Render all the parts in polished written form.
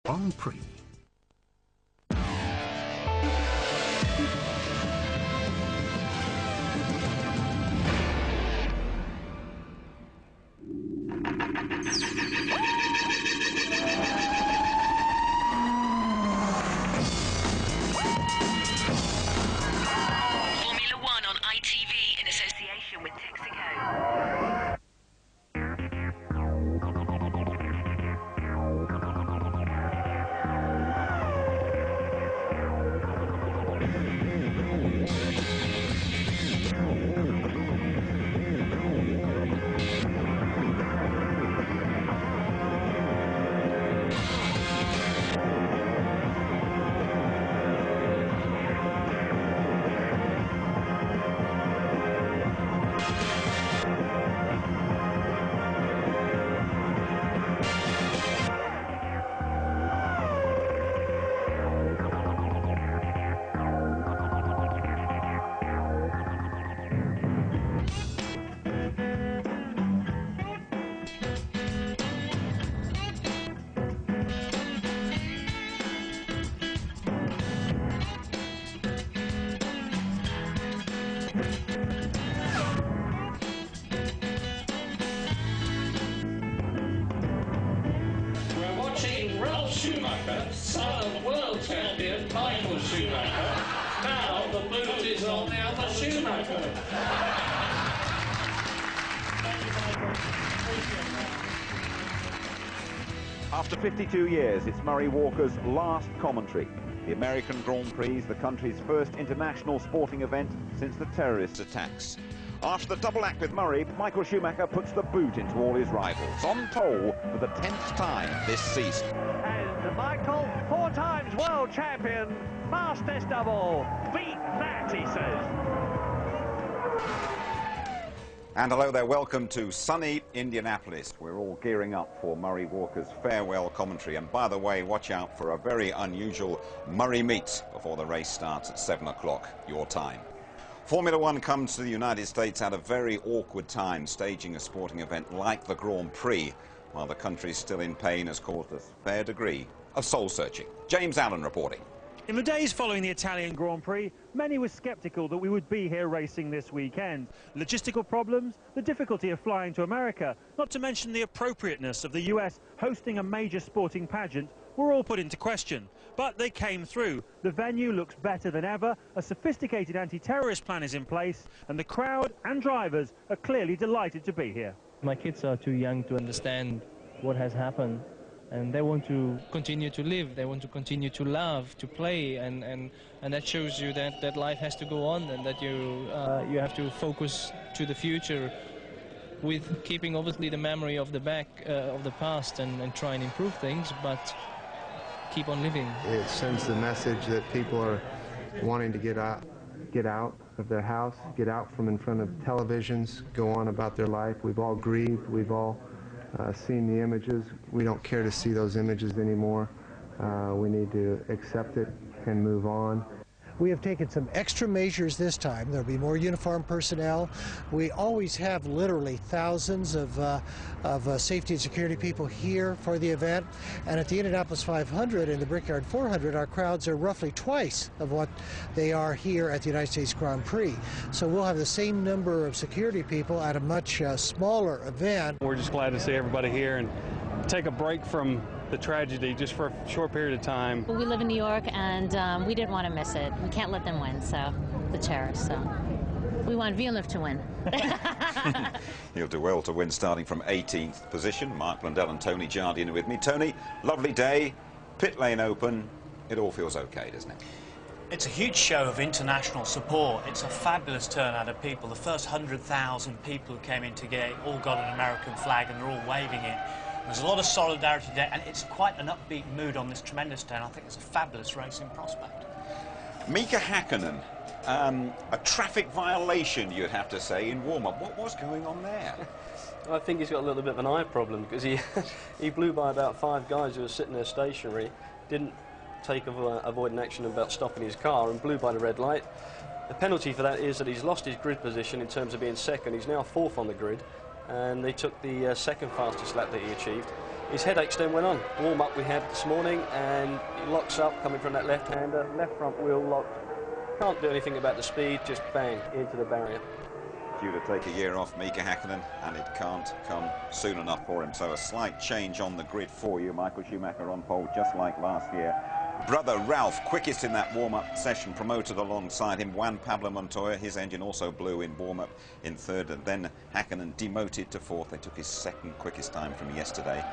Grand Prix. Formula One on ITV in association with Texaco. Schumacher, son of world champion Michael Schumacher. Now the boot is on the other Schumacher. After 52 years, it's Murray Walker's last commentary. The American Grand Prix is the country's first international sporting event since the terrorist attacks. After the double act with Murray, Michael Schumacher puts the boot into all his rivals, on pole for the 10th time this season. And Michael, 4 times world champion, fastest double. Beat that, he says. And hello there, welcome to sunny Indianapolis. We're all gearing up for Murray Walker's farewell commentary. And by the way, watch out for a very unusual Murray meet before the race starts at 7 o'clock your time. Formula One comes to the United States at a very awkward time. Staging a sporting event like the Grand Prix while the country is still in pain has caused a fair degree of soul-searching. James Allen reporting. In the days following the Italian Grand Prix, many were sceptical that we would be here racing this weekend. Logistical problems, the difficulty of flying to America, not to mention the appropriateness of the US hosting a major sporting pageant, were all put into question. But they came through. The venue looks better than ever, a sophisticated anti-terrorist plan is in place, and the crowd and drivers are clearly delighted to be here. My kids are too young to understand what has happened, and they want to continue to live, they want to continue to love, to play, and that shows you that life has to go on, and that you have to focus to the future with keeping obviously the memory of the past and try and improve things, but keep on living. It sends the message that people are wanting to get out of their house, get out from in front of televisions, go on about their life. We've all grieved, we've all seen the images. We don't care to see those images anymore. We need to accept it and move on. We have taken some extra measures this time. There'll be more uniformed personnel. We always have literally thousands of safety and security people here for the event. And at the Indianapolis 500 and the Brickyard 400, our crowds are roughly twice of what they are here at the United States Grand Prix. So we'll have the same number of security people at a much smaller event. We're just glad to see everybody here and take a break from the tragedy just for a short period of time. Well, we live in New York, and we didn't want to miss it. We can't let them win, so the terrorists. So we want Villeneuve to win. He'll do well to win, starting from 18th position. Mark Blundell and Tony Jardine are with me. Tony, lovely day, pit lane open. It all feels okay, doesn't it? It's a huge show of international support. It's a fabulous turnout of people. The first 100,000 people who came in today all got an American flag and they're all waving it. There's a lot of solidarity there, and it's quite an upbeat mood on this tremendous day, and I think it's a fabulous racing prospect. Mika Hakkinen, a traffic violation, you'd have to say, in warm-up. What was going on there? I think he's got a little bit of an eye problem, because he blew by about 5 guys who were sitting there stationary, didn't take avoidant action about stopping his car, and blew by the red light. The penalty for that is that he's lost his grid position in terms of being second. He's now 4th on the grid, and they took the second fastest lap that he achieved. his headaches then went on. Warm-up we had this morning, and he locks up, coming from that left-hander, left front wheel locked. Can't do anything about the speed, just bang, into the barrier. Due to take a year off, Mika Hakkinen, and it can't come soon enough for him. So a slight change on the grid for you. Michael Schumacher on pole, just like last year. Brother Ralph, quickest in that warm-up session, promoted alongside him. Juan Pablo Montoya, his engine also blew in warm-up in third, and then Hakkinen demoted to fourth. They took his second quickest time from yesterday.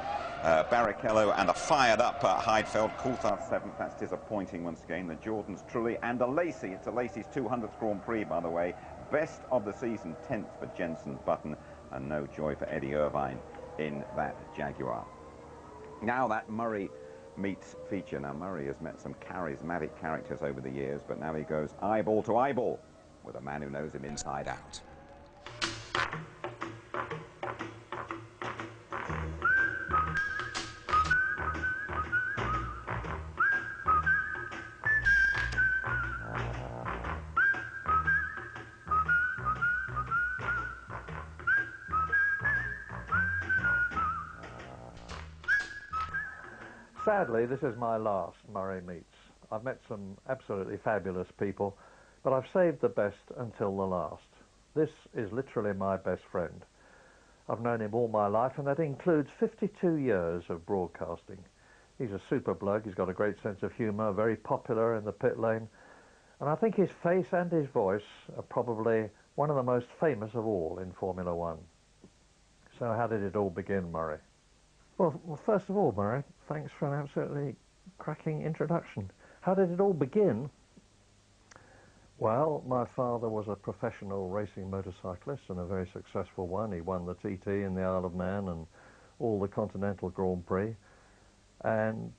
Barrichello and a fired-up Heidfeld. Coulthard seventh. That's disappointing once again. The Jordans, Trulli, and a Lacey. It's a Lacey's 200th Grand Prix, by the way. Best of the season, 10th for Jenson Button, and no joy for Eddie Irvine in that Jaguar. Now that Murray meets feature. Now Murray has met some charismatic characters over the years, but now he goes eyeball to eyeball with a man who knows him inside out. Sadly, this is my last Murray Meets. I've met some absolutely fabulous people, but I've saved the best until the last. This is literally my best friend. I've known him all my life, and that includes 52 years of broadcasting. He's a super bloke, he's got a great sense of humour, very popular in the pit lane, and I think his face and his voice are probably one of the most famous of all in Formula One. So how did it all begin, Murray? Well, first of all, Murray, thanks for an absolutely cracking introduction. How did it all begin? Well, my father was a professional racing motorcyclist and a very successful one. He won the TT in the Isle of Man and all the Continental Grand Prix. And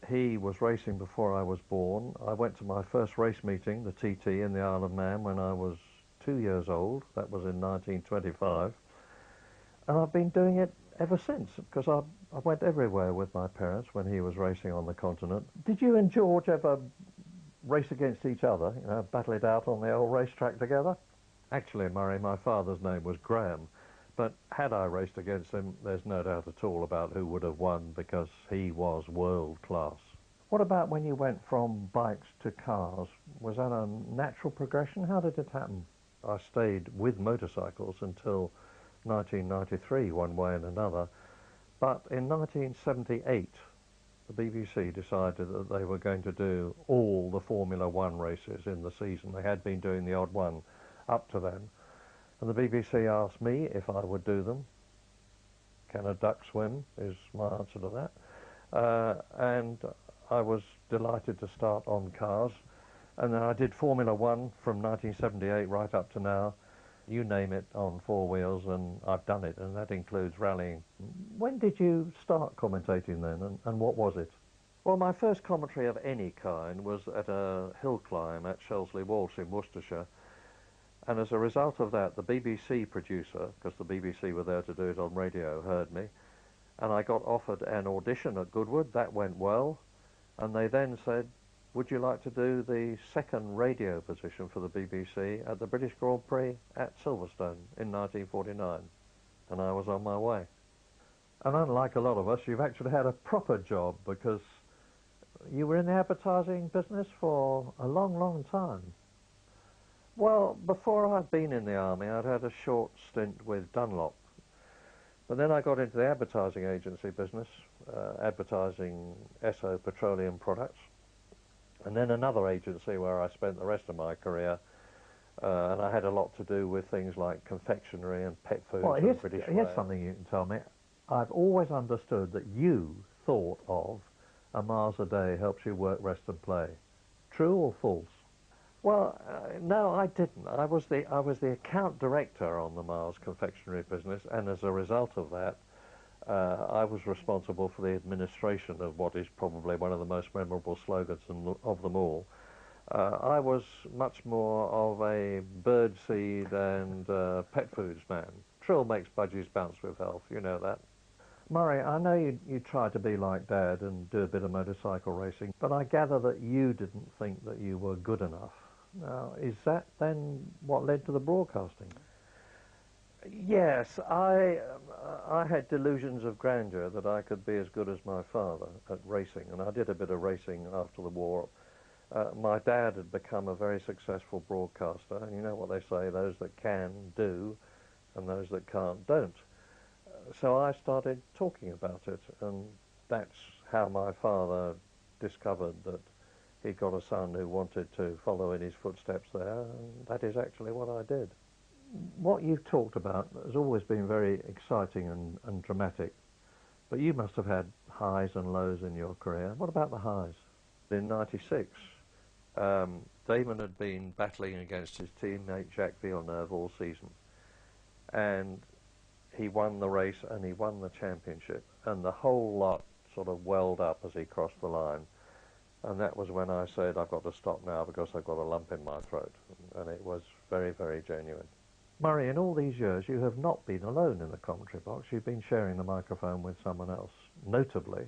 he was racing before I was born. I went to my first race meeting, the TT in the Isle of Man, when I was 2 years old. That was in 1925. And I've been doing it ever since, because I went everywhere with my parents when he was racing on the continent. Did you and George ever race against each other, you know, battle it out on the old racetrack together? Actually, Murray, my father's name was Graham, but had I raced against him, there's no doubt at all about who would have won, because he was world class. What about when you went from bikes to cars? Was that a natural progression? How did it happen? I stayed with motorcycles until 1993, one way and another, but in 1978 the BBC decided that they were going to do all the Formula One races in the season. They had been doing the odd one up to then, and the BBC asked me if I would do them. Can a duck swim is my answer to that, and I was delighted to start on cars, and then I did Formula One from 1978 right up to now. You name it, on four wheels, and I've done it, and that includes rallying. When did you start commentating then, and what was it? Well, my first commentary of any kind was at a hill climb at Shelsley Walsh in Worcestershire, and as a result of that, the BBC producer, because the BBC were there to do it on radio, heard me, and I got offered an audition at Goodwood. That went well, and they then said, would you like to do the second radio position for the BBC at the British Grand Prix at Silverstone in 1949? And I was on my way. And unlike a lot of us, you've actually had a proper job, because you were in the advertising business for a long, long time. Well, before I'd been in the army, I'd had a short stint with Dunlop. But then I got into the advertising agency business, advertising Esso petroleum products. And then another agency where I spent the rest of my career, and I had a lot to do with things like confectionery and pet food. Well, here's something you can tell me. I've always understood that you thought of a Mars a day helps you work, rest and play. True or false? Well, no, I didn't. I was the account director on the Mars confectionery business, and as a result of that, I was responsible for the administration of what is probably one of the most memorable slogans of them all. I was much more of a birdseed and pet foods man. Trill makes budgies bounce with health, you know that. Murray, I know you tried to be like Dad and do a bit of motorcycle racing, but I gather that you didn't think that you were good enough. Now, is that then what led to the broadcasting? Yes, I had delusions of grandeur that I could be as good as my father at racing, and I did a bit of racing after the war. My dad had become a very successful broadcaster, and you know what they say, those that can do, and those that can't don't. So I started talking about it, and that's how my father discovered that he'd got a son who wanted to follow in his footsteps there, and that is actually what I did. What you've talked about has always been very exciting and dramatic, but you must have had highs and lows in your career. What about the highs? In '96, Damon had been battling against his teammate Jacques Villeneuve all season, and he won the race and he won the championship, and the whole lot sort of welled up as he crossed the line. And that was when I said, I've got to stop now because I've got a lump in my throat. And it was very, very genuine. Murray, in all these years, you have not been alone in the commentary box. You've been sharing the microphone with someone else, notably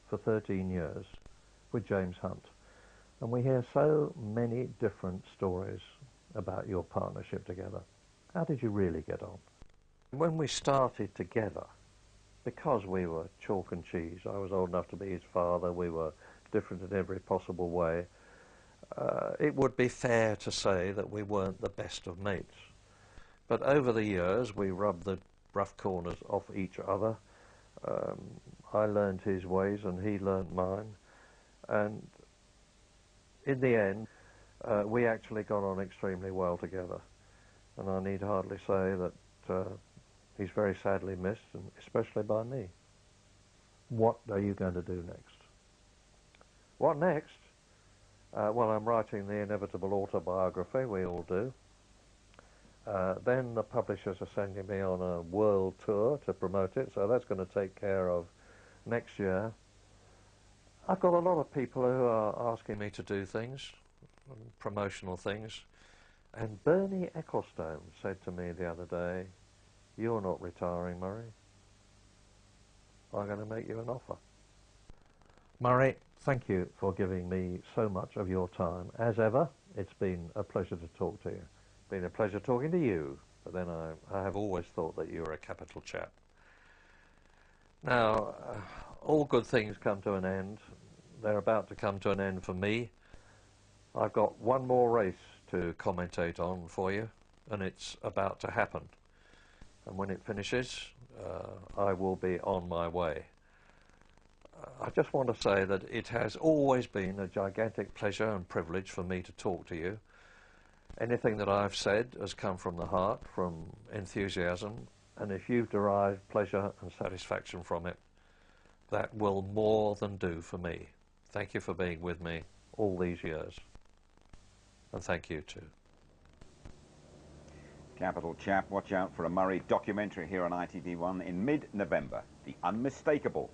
for 13 years with James Hunt. And we hear so many different stories about your partnership together. How did you really get on? When we started together, because we were chalk and cheese, I was old enough to be his father, we were different in every possible way, it would be fair to say that we weren't the best of mates. But over the years, we rubbed the rough corners off each other. I learned his ways and he learned mine. And in the end, we actually got on extremely well together. And I need hardly say that he's very sadly missed, and especially by me. What are you going to do next? What next? Well, I'm writing the inevitable autobiography, we all do. Then the publishers are sending me on a world tour to promote it, so that's going to take care of next year. I've got a lot of people who are asking me to do things, promotional things, and Bernie Ecclestone said to me the other day, "You're not retiring, Murray. I'm going to make you an offer." Murray, thank you for giving me so much of your time. As ever, it's been a pleasure to talk to you. It's been a pleasure talking to you, but then I have always thought that you were a capital chap. Now, all good things come to an end. They're about to come to an end for me. I've got one more race to commentate on for you, and it's about to happen. And when it finishes, I will be on my way. I just want to say that it has always been a gigantic pleasure and privilege for me to talk to you. Anything that I've said has come from the heart, from enthusiasm, and if you've derived pleasure and satisfaction from it, that will more than do for me. Thank you for being with me all these years. And thank you too. Capital chap, watch out for a Murray documentary here on ITV1 in mid-November. The unmistakable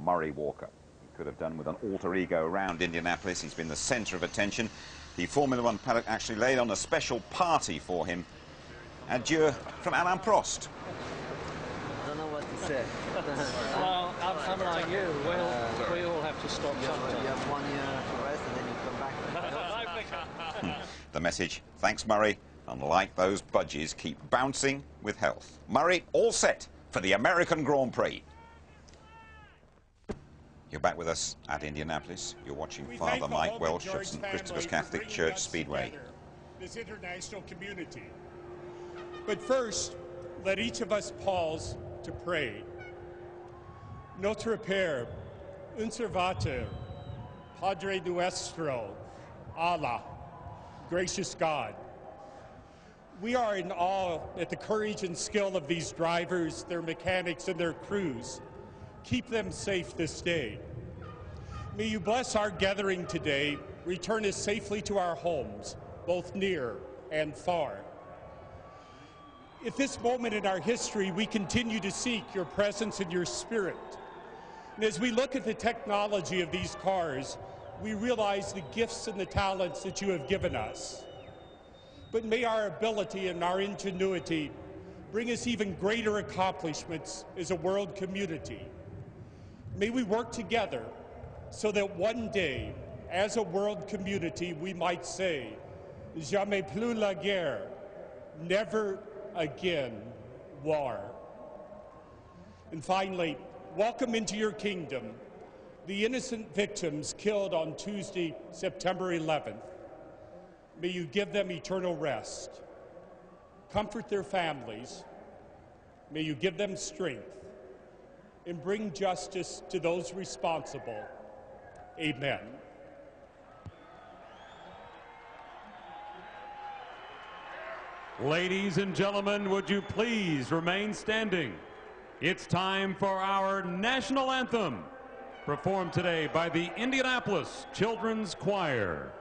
Murray Walker. He could have done with an alter ego around Indianapolis. He's been the centre of attention. The Formula One paddock actually laid on a special party for him. Adieu from Alain Prost. I don't know what to say. Well, I'm like you. We all have to stop sometime. You have 1 year to rest and then you come back. The message, thanks Murray, and like those budgies, keep bouncing with health. Murray, all set for the American Grand Prix. You're back with us at Indianapolis. You're watching Father Mike Welsh of St. Christopher's Catholic Church Speedway. This international community. But first, let each of us pause to pray. Notre Père, Unservator, Padre Nuestro, Allah, gracious God. We are in awe at the courage and skill of these drivers, their mechanics, and their crews. Keep them safe this day. May you bless our gathering today, return us safely to our homes, both near and far. At this moment in our history, we continue to seek your presence and your spirit. And as we look at the technology of these cars, we realize the gifts and the talents that you have given us. But may our ability and our ingenuity bring us even greater accomplishments as a world community. May we work together so that one day, as a world community, we might say, jamais plus la guerre, never again war. And finally, welcome into your kingdom the innocent victims killed on Tuesday, September 11th. May you give them eternal rest. Comfort their families. May you give them strength and bring justice to those responsible. Amen. Ladies and gentlemen, would you please remain standing? It's time for our national anthem, performed today by the Indianapolis Children's Choir.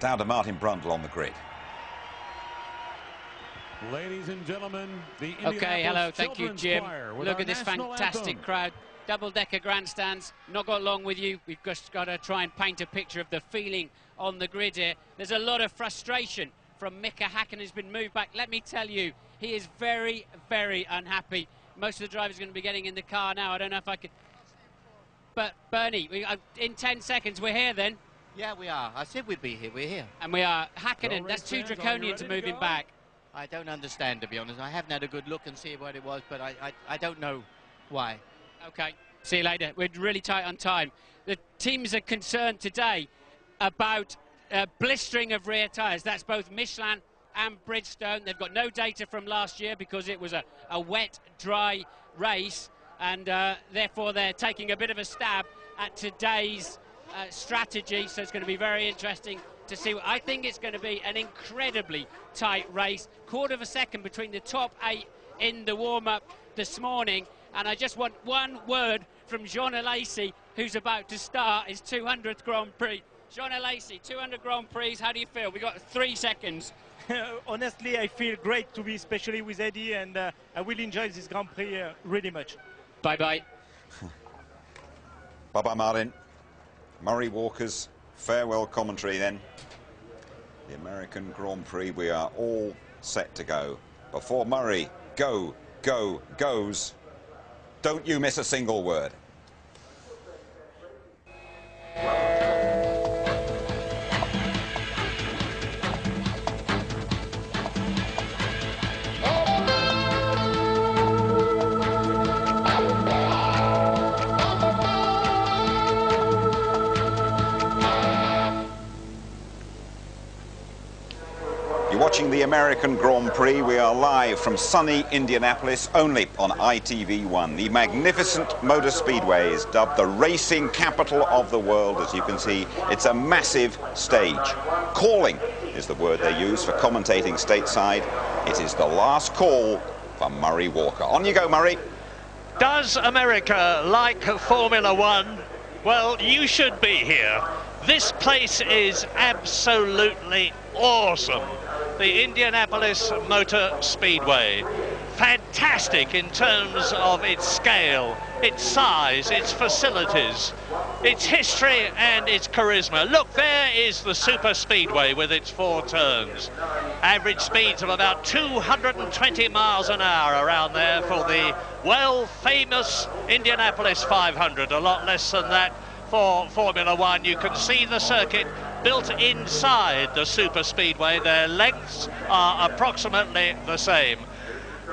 Down to Martin Brundle on the grid. Ladies and gentlemen, the Okay, hello, thank you, Jim. Look at this fantastic anthem. crowd. Double-decker grandstands. Not got long with you. We've just got to try and paint a picture of the feeling on the grid here. There's a lot of frustration from Mika Häkkinen, who's been moved back. Let me tell you, he is very, very unhappy. Most of the drivers are going to be getting in the car now. I don't know if I could... But, Bernie, in 10 seconds, we're here then. Yeah, we are. I said we'd be here. We're here. And we are. Häkkinen, that's too draconian to move him back. I don't understand, to be honest. I haven't had a good look and see what it was, but I don't know why. Okay, see you later. We're really tight on time. The teams are concerned today about blistering of rear tyres. That's both Michelin and Bridgestone. They've got no data from last year because it was a wet, dry race, and therefore they're taking a bit of a stab at today's strategy, so it's going to be very interesting to see. I think it's going to be an incredibly tight race, quarter of a second between the top 8 in the warm-up this morning, and I just want one word from Jean Alesi, who's about to start his 200th Grand Prix. Jean Alesi, 200 Grand Prix, how do you feel? We've got 3 seconds. Honestly, I feel great to be especially with Eddie, and I will enjoy this Grand Prix really much. Bye-bye. Bye-bye, Martin. Murray Walker's farewell commentary then. The American Grand Prix, we are all set to go. Before Murray goes, don't you miss a single word. Watching the American Grand Prix, we are live from sunny Indianapolis, only on ITV1. The magnificent motor speedway is dubbed the racing capital of the world. As you can see, it's a massive stage. Calling is the word they use for commentating stateside. It is the last call for Murray Walker. On you go, Murray. Does America like Formula One? Well, you should be here. This place is absolutely awesome. The Indianapolis Motor Speedway. fantastic in terms of its scale, its size, its facilities, its history and its charisma. Look, there is the super speedway with its 4 turns. Average speeds of about 220 miles an hour around there for the well-famous Indianapolis 500, a lot less than that for Formula One. You can see the circuit built inside the super speedway. Their lengths are approximately the same.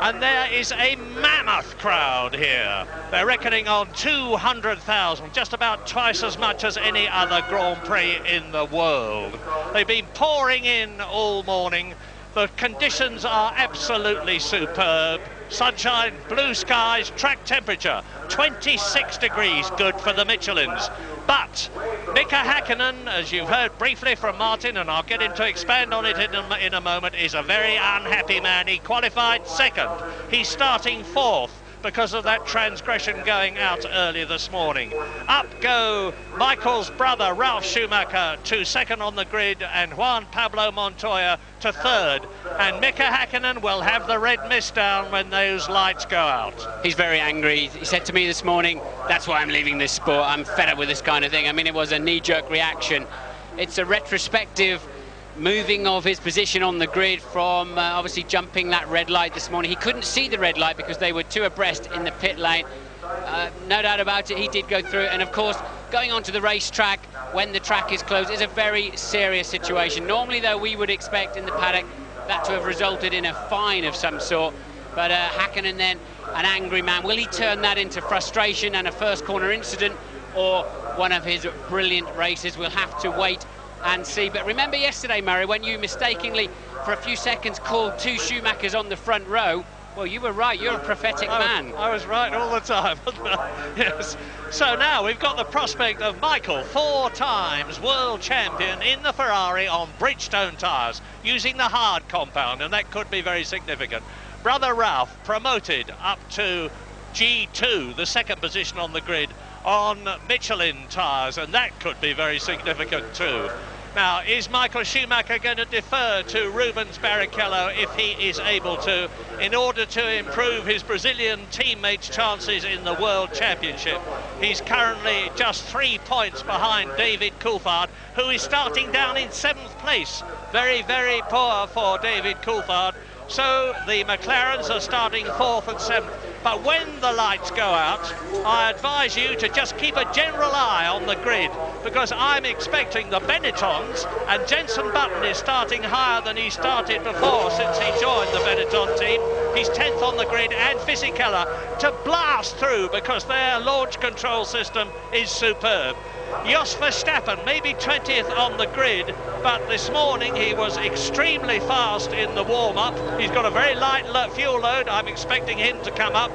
And there is a mammoth crowd here. They're reckoning on 200,000, just about twice as much as any other Grand Prix in the world. They've been pouring in all morning. The conditions are absolutely superb. Sunshine, blue skies, track temperature 26 degrees, good for the Michelins. But Mika Häkkinen, as you've heard briefly from Martin, and I'll get him to expand on it in a moment, is a very unhappy man. He qualified second. He's starting fourth because of that transgression going out earlier this morning. Up go Michael's brother Ralf Schumacher to second on the grid, and Juan Pablo Montoya to third. And Mika Häkkinen will have the red mist down when those lights go out. He's very angry. He said to me this morning, that's why I'm leaving this sport. I'm fed up with this kind of thing. I mean, it was a knee-jerk reaction. It's a retrospective moving of his position on the grid from obviously jumping that red light this morning. He couldn't see the red light because they were 2 abreast in the pit lane. No doubt about it, he did go through it. And of course, going onto the racetrack when the track is closed is a very serious situation. Normally, though, we would expect in the paddock that to have resulted in a fine of some sort. But Häkkinen then, an angry man, will he turn that into frustration and a first corner incident, or one of his brilliant races? We'll have to wait and see. But remember yesterday, Murray, when you mistakenly for a few seconds called 2 Schumachers on the front row? Well, you were right. You're a prophetic man. I was right all the time, wasn't I? Yes. So now we've got the prospect of Michael, 4 times world champion in the Ferrari on Bridgestone tyres, using the hard compound, and that could be very significant. Brother Ralf promoted up to G2, the second position on the grid, on Michelin tyres, and that could be very significant too. Now, is Michael Schumacher going to defer to Rubens Barrichello if he is able to, in order to improve his Brazilian teammates' chances in the World Championship? He's currently just 3 points behind David Coulthard, who is starting down in 7th place. Very, very poor for David Coulthard. So the McLarens are starting 4th and 7th. But when the lights go out, I advise you to just keep a general eye on the grid, because I'm expecting the Benettons, and Jenson Button is starting higher than he started before since he joined the Benetton team. He's 10th on the grid, and Fisichella to blast through because their launch control system is superb. Jos Verstappen, maybe 20th on the grid, but this morning he was extremely fast in the warm-up. He's got a very light fuel load. I'm expecting him to come up.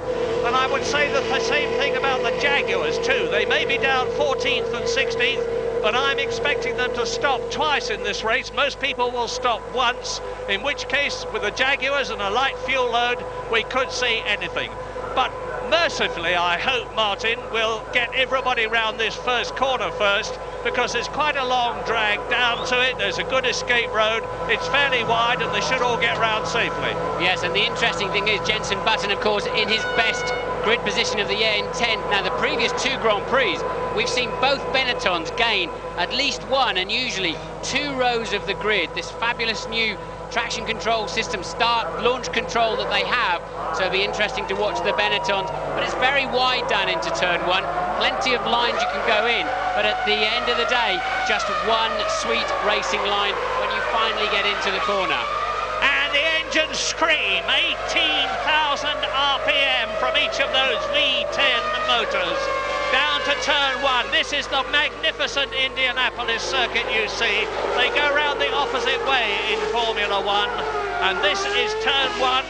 And I would say the same thing about the Jaguars too. They may be down 14th and 16th, but I'm expecting them to stop twice in this race. Most people will stop once, in which case, with the Jaguars and a light fuel load, we could see anything. But mercifully, I hope, Martin, will get everybody round this first corner first, because there's quite a long drag down to it. There's a good escape road. It's fairly wide, and they should all get round safely. Yes, and the interesting thing is Jenson Button, of course, in his best grid position of the year in 10th. Now, the previous 2 Grand Prix, we've seen both Benettons gain at least 1 and usually 2 rows of the grid. This fabulous new traction control system, launch control that they have, so it'll be interesting to watch the Benettons. But it's very wide down into turn 1, plenty of lines you can go in, but at the end of the day, just one sweet racing line when you finally get into the corner. And the engines scream, 18,000 RPM from each of those V10 motors. Down to turn 1. This is the magnificent Indianapolis circuit you see. They go round the opposite way in Formula One, and this is turn 1.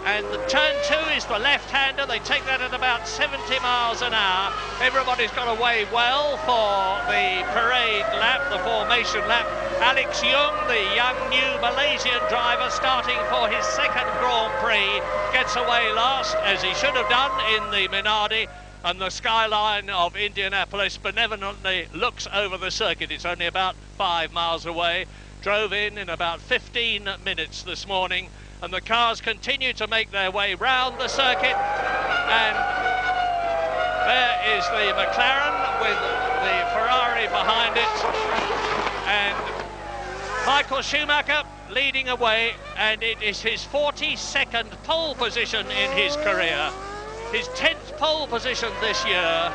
And the turn 2 is the left-hander. They take that at about 70 miles an hour. Everybody's got away well for the parade lap, the formation lap. Alex Young, the young new Malaysian driver, starting for his 2nd Grand Prix, gets away last, as he should have done in the Minardi. And the skyline of Indianapolis benevolently looks over the circuit. It's only about 5 miles away. Drove in about 15 minutes this morning, and the cars continue to make their way round the circuit. And there is the McLaren with the Ferrari behind it, and Michael Schumacher leading away, and it is his 42nd pole position in his career, his 10th pole position this year.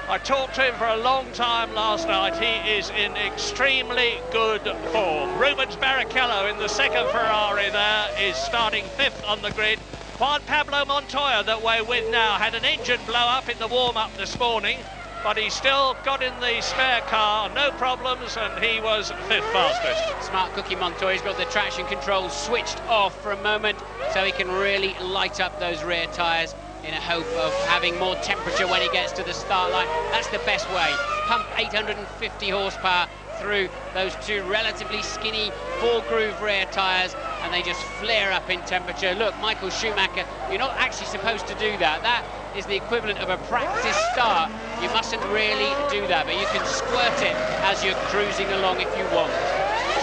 I talked to him for a long time last night. He is in extremely good form. Rubens Barrichello in the second Ferrari there is starting 5th on the grid. Juan Pablo Montoya, that we're with now, had an engine blow up in the warm-up this morning, but he still got in the spare car, no problems, and he was 5th fastest. Smart cookie Montoya's got the traction control switched off for a moment so he can really light up those rear tyres in a hope of having more temperature when he gets to the start line. That's the best way. Pump 850 horsepower through those two relatively skinny 4-groove rear tyres, and they just flare up in temperature. Look, Michael Schumacher, you're not actually supposed to do that. That is the equivalent of a practice start. You mustn't really do that, but you can squirt it as you're cruising along if you want.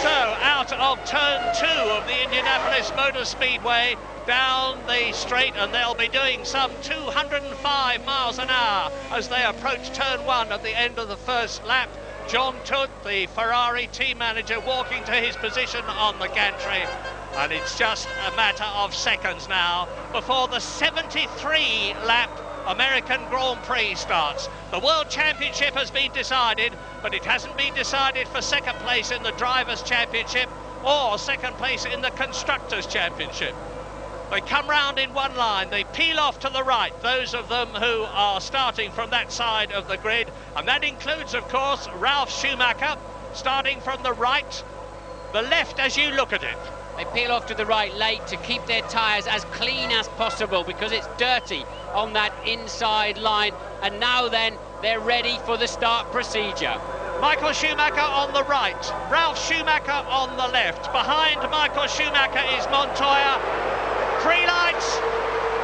So, out of turn 2 of the Indianapolis Motor Speedway, down the straight, and they'll be doing some 205 miles an hour as they approach turn 1 at the end of the first lap. John Todd, the Ferrari team manager, walking to his position on the gantry, and it's just a matter of seconds now before the 73-lap American Grand Prix starts. The World Championship has been decided, but it hasn't been decided for second place in the Drivers' Championship or second place in the Constructors' Championship. They come round in one line, they peel off to the right, those of them who are starting from that side of the grid, and that includes, of course, Ralf Schumacher, starting from the right, the left as you look at it. They peel off to the right late to keep their tyres as clean as possible because it's dirty on that inside line, and now then they're ready for the start procedure. Michael Schumacher on the right, Ralf Schumacher on the left. Behind Michael Schumacher is Montoya. 3 lights,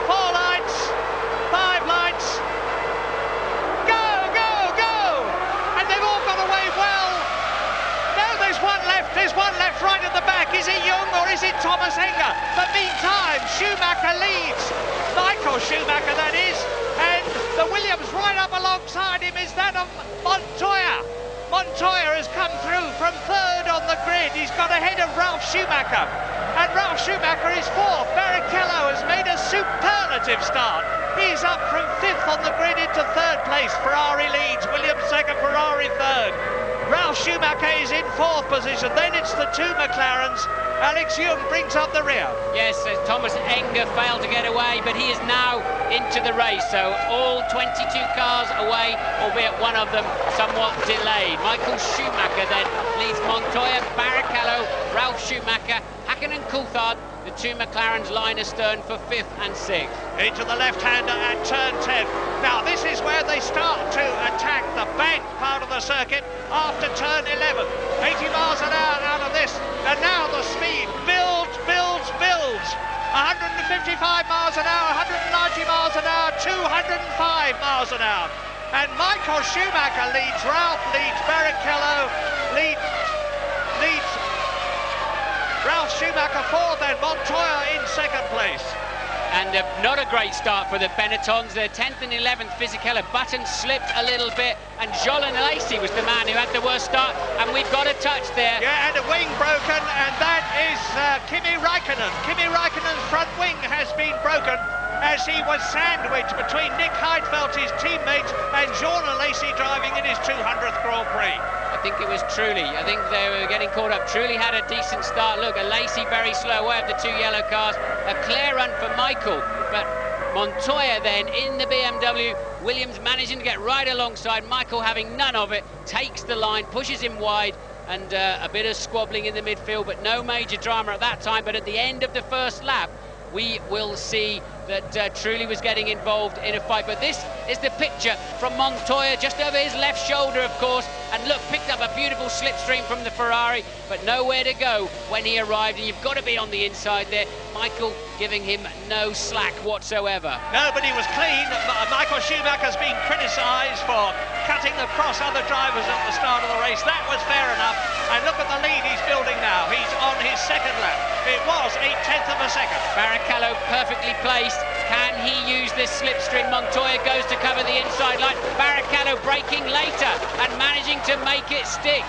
4 lights, 5 lights. Go, go, go! And they've all got away well. No, there's one left right at the back. Is it Young or is it Thomas Henger? But meantime, Schumacher leads. Michael Schumacher, that is. And the Williams right up alongside him is that of Montoya. Montoya has come through from 3rd on the grid. He's got ahead of Ralf Schumacher. And Ralf Schumacher is 4th. Barrichello has made a superlative start. He's up from 5th on the grid into 3rd place. Ferrari leads, Williams 2nd, Ferrari 3rd. Ralf Schumacher is in 4th position. Then it's the 2 McLarens. Alex Young brings up the rear. Yes, Thomas Henger failed to get away, but he is now into the race. So all 22 cars away, albeit one of them somewhat delayed. Michael Schumacher then leads Montoya, Barrichello, Ralf Schumacher, Hakkinen and Coulthard. The 2 McLarens line astern for 5th and 6th. Into the left-hander at turn 10. Now this is where they start to attack the bank part of the circuit after turn 11. 80 miles an hour out of this, and now the speed builds. 155 miles an hour, 190 miles an hour, 205 miles an hour. And Michael Schumacher leads, Ralf leads, Barrichello leads Ralf Schumacher 4th and Montoya in 2nd place. And not a great start for the Benettons. They're 10th and 11th. Fisichella. Button slipped a little bit, and Jolyon Lacey was the man who had the worst start, and we've got a touch there. Yeah, and a wing broken, and that is Kimi Räikkönen. Kimi Räikkönen's front wing has been broken as he was sandwiched between Nick Heidfeld, his teammate, and Jolyon Lacey driving in his 200th Grand Prix. I think it was Trulli. I think they were getting caught up. Trulli had a decent start. Look, a Lacey very slow away of the 2 yellow cars. A clear run for Michael, but Montoya then in the BMW. Williams managing to get right alongside. Michael having none of it. Takes the line, pushes him wide, and a bit of squabbling in the midfield, but no major drama at that time. But at the end of the first lap, we will see that Trulli was getting involved in a fight. But this is the picture from Montoya, just over his left shoulder, of course. And look, picked up a beautiful slipstream from the Ferrari, but nowhere to go when he arrived. And you've got to be on the inside there. Michael giving him no slack whatsoever. Nobody was clean. Michael Schumacher's been criticised for cutting across other drivers at the start of the race. That was fair enough. And look at the lead he's building now. He's on his second lap. It was 1/10 of a second. Barrichello perfectly placed. Can he use this slipstream? Montoya goes to cover the inside line. Barrichello braking later and managing to make it stick.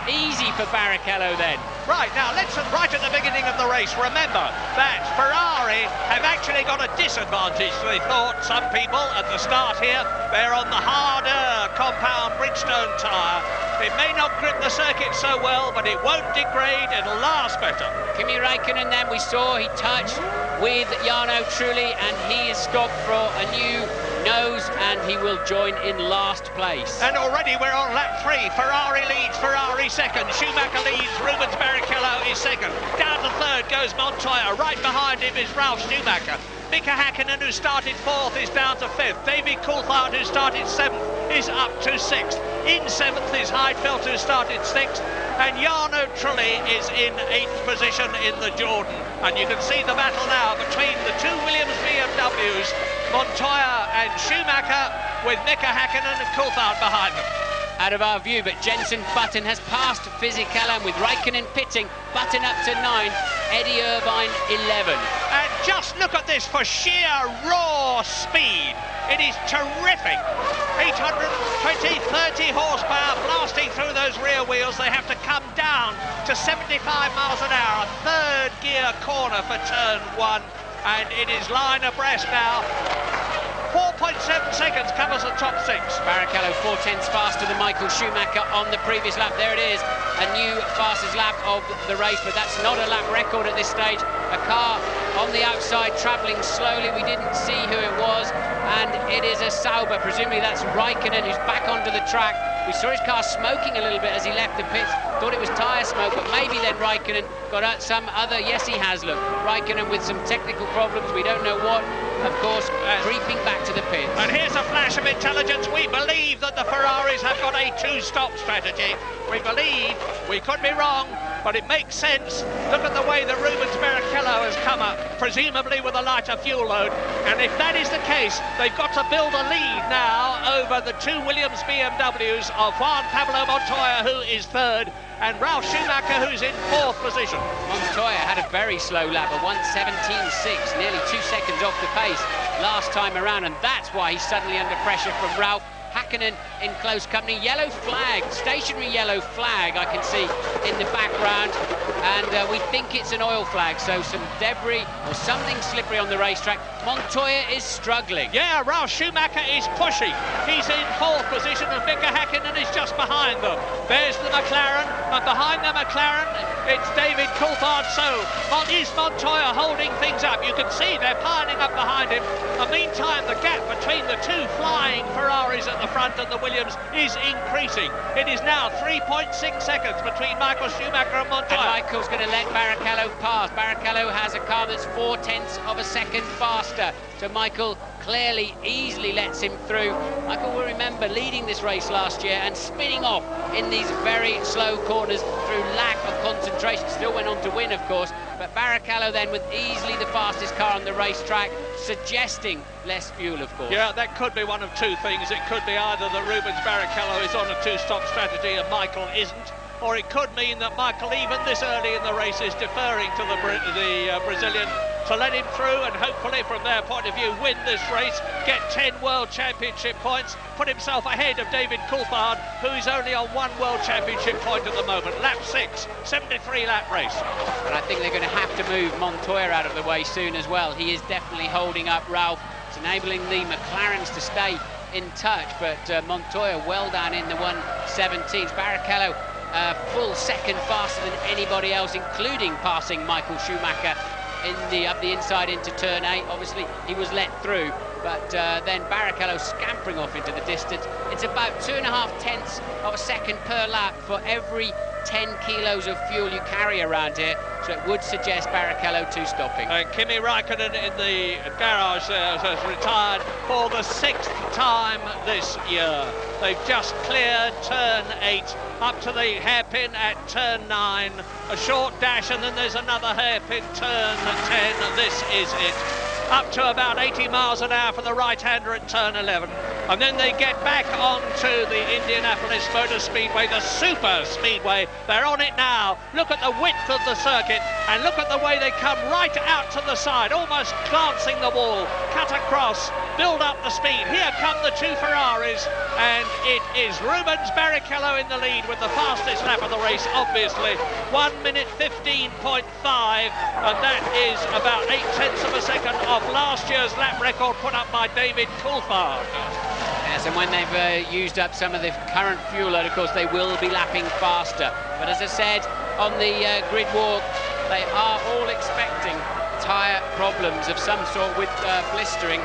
Easy for Barrichello then. Right, now let's, right at the beginning of the race, remember that Ferrari have actually got a disadvantage, they thought, some people, at the start here. They're on the harder compound Bridgestone tyre. It may not grip the circuit so well, but it won't degrade, it'll last better. Kimi Räikkönen then, we saw he touched with Jarno Trulli, and he is stopped for a new nose, and he will join in last place. And already we're on lap 3. Ferrari leads, Ferrari second. Schumacher leads, Rubens Barrichello is second. Down to third goes Montoya. Right behind him is Ralf Schumacher. Mika Häkkinen, who started 4th, is down to 5th. David Coulthard, who started 7th, is up to 6th. In 7th is Heidfeld, who started 6th. And Jarno Trulli is in 8th position in the Jordan. And you can see the battle now between the two Williams BMWs, Montoya and Schumacher, with Mika Häkkinen and Coulthard behind them. Out of our view, but Jenson Button has passed Fisichella, with Räikkönen pitting. Button up to 9, Eddie Irvine 11. And just look at this for sheer raw speed. It is terrific. 820, 30 horsepower blasting through those rear wheels. They have to come down to 75 miles an hour. Third gear corner for turn 1. And it is line abreast now. 4.7 seconds covers the top 6. Barrichello 4/10 faster than Michael Schumacher on the previous lap. There it is, a new fastest lap of the race, but that's not a lap record at this stage. A car on the outside travelling slowly. We didn't see who it was, and it is a Sauber. Presumably that's Räikkönen, who's back onto the track. We saw his car smoking a little bit as he left the pits. Thought it was tyre smoke, but maybe then Räikkönen got out some other. Yes, he has, look. Räikkönen with some technical problems. We don't know what. Of course, creeping back to the pits. And here's a flash of intelligence. We believe that the Ferraris have got a two-stop strategy. We believe, we could be wrong, but it makes sense. Look at the way that Rubens Barrichello has come up, presumably with a lighter fuel load. And if that is the case, they've got to build a lead now over the two Williams BMWs of Juan Pablo Montoya, who is 3rd, and Ralf Schumacher, who's in 4th position. Montoya had a very slow lap, a 1:17.6, nearly 2 seconds off the pace last time around, and that's why he's suddenly under pressure from Ralf. Häkkinen in close company. Yellow flag, stationary yellow flag I can see in the background, and we think it's an oil flag, so some debris or something slippery on the racetrack. Montoya is struggling. Yeah, Ralf Schumacher is pushing. He's in 4th position, and Mika Häkkinen is just behind them. There's the McLaren, and behind the McLaren it's David Coulthard. So is Montoya holding things up? You can see they're piling up behind him. In the meantime, the gap between the two flying Ferraris at the front and the Williams is increasing. It is now 3.6 seconds between Michael Schumacher and Montoya. And Michael's going to let Barrichello pass. Barrichello has a car that's 0.4 of a second faster. So Michael clearly, easily lets him through. Michael will remember leading this race last year and spinning off in these very slow corners through lack of concentration. Still went on to win, of course, but Barrichello then with easily the fastest car on the racetrack, suggesting less fuel, of course. Yeah, that could be one of two things. It could be either that Rubens Barrichello is on a two-stop strategy and Michael isn't, or it could mean that Michael, even this early in the race, is deferring to the Brazilian to let him through and hopefully, from their point of view, win this race, get 10 World Championship points, put himself ahead of David Coulthard, who is only on 1 World Championship point at the moment. Lap 6, 73-lap race. And I think they're going to have to move Montoya out of the way soon as well. He is definitely holding up Ralf. It's enabling the McLarens to stay in touch, but Montoya well down in the 1:17s. Barrichello full second faster than anybody else, including passing Michael Schumacher up the inside into turn 8. Obviously he was let through, but then Barrichello scampering off into the distance. It's about 2.5 tenths of a second per lap for every 10 kilos of fuel you carry around here, so it would suggest Barrichello two-stopping. And Kimi Raikkonen in the garage there has retired for the 6th time this year. They've just cleared turn 8 up to the hairpin at turn 9. A short dash, and then there's another hairpin, turn 10. This is it. Up to about 80 miles an hour for the right-hander at turn 11. And then they get back onto the Indianapolis Motor Speedway, the super speedway. They're on it now. Look at the width of the circuit, and look at the way they come right out to the side, almost glancing the wall, cut across, build up the speed. Here come the two Ferraris, and it is Rubens Barrichello in the lead with the fastest lap of the race, obviously. 1 minute 15.5, and that is about 0.8 of a second off last year's lap record put up by David Coulthard. Yes, and when they've used up some of the current fuel load, of course, they will be lapping faster. But as I said, on the grid walk, they are all expecting tyre problems of some sort with blistering.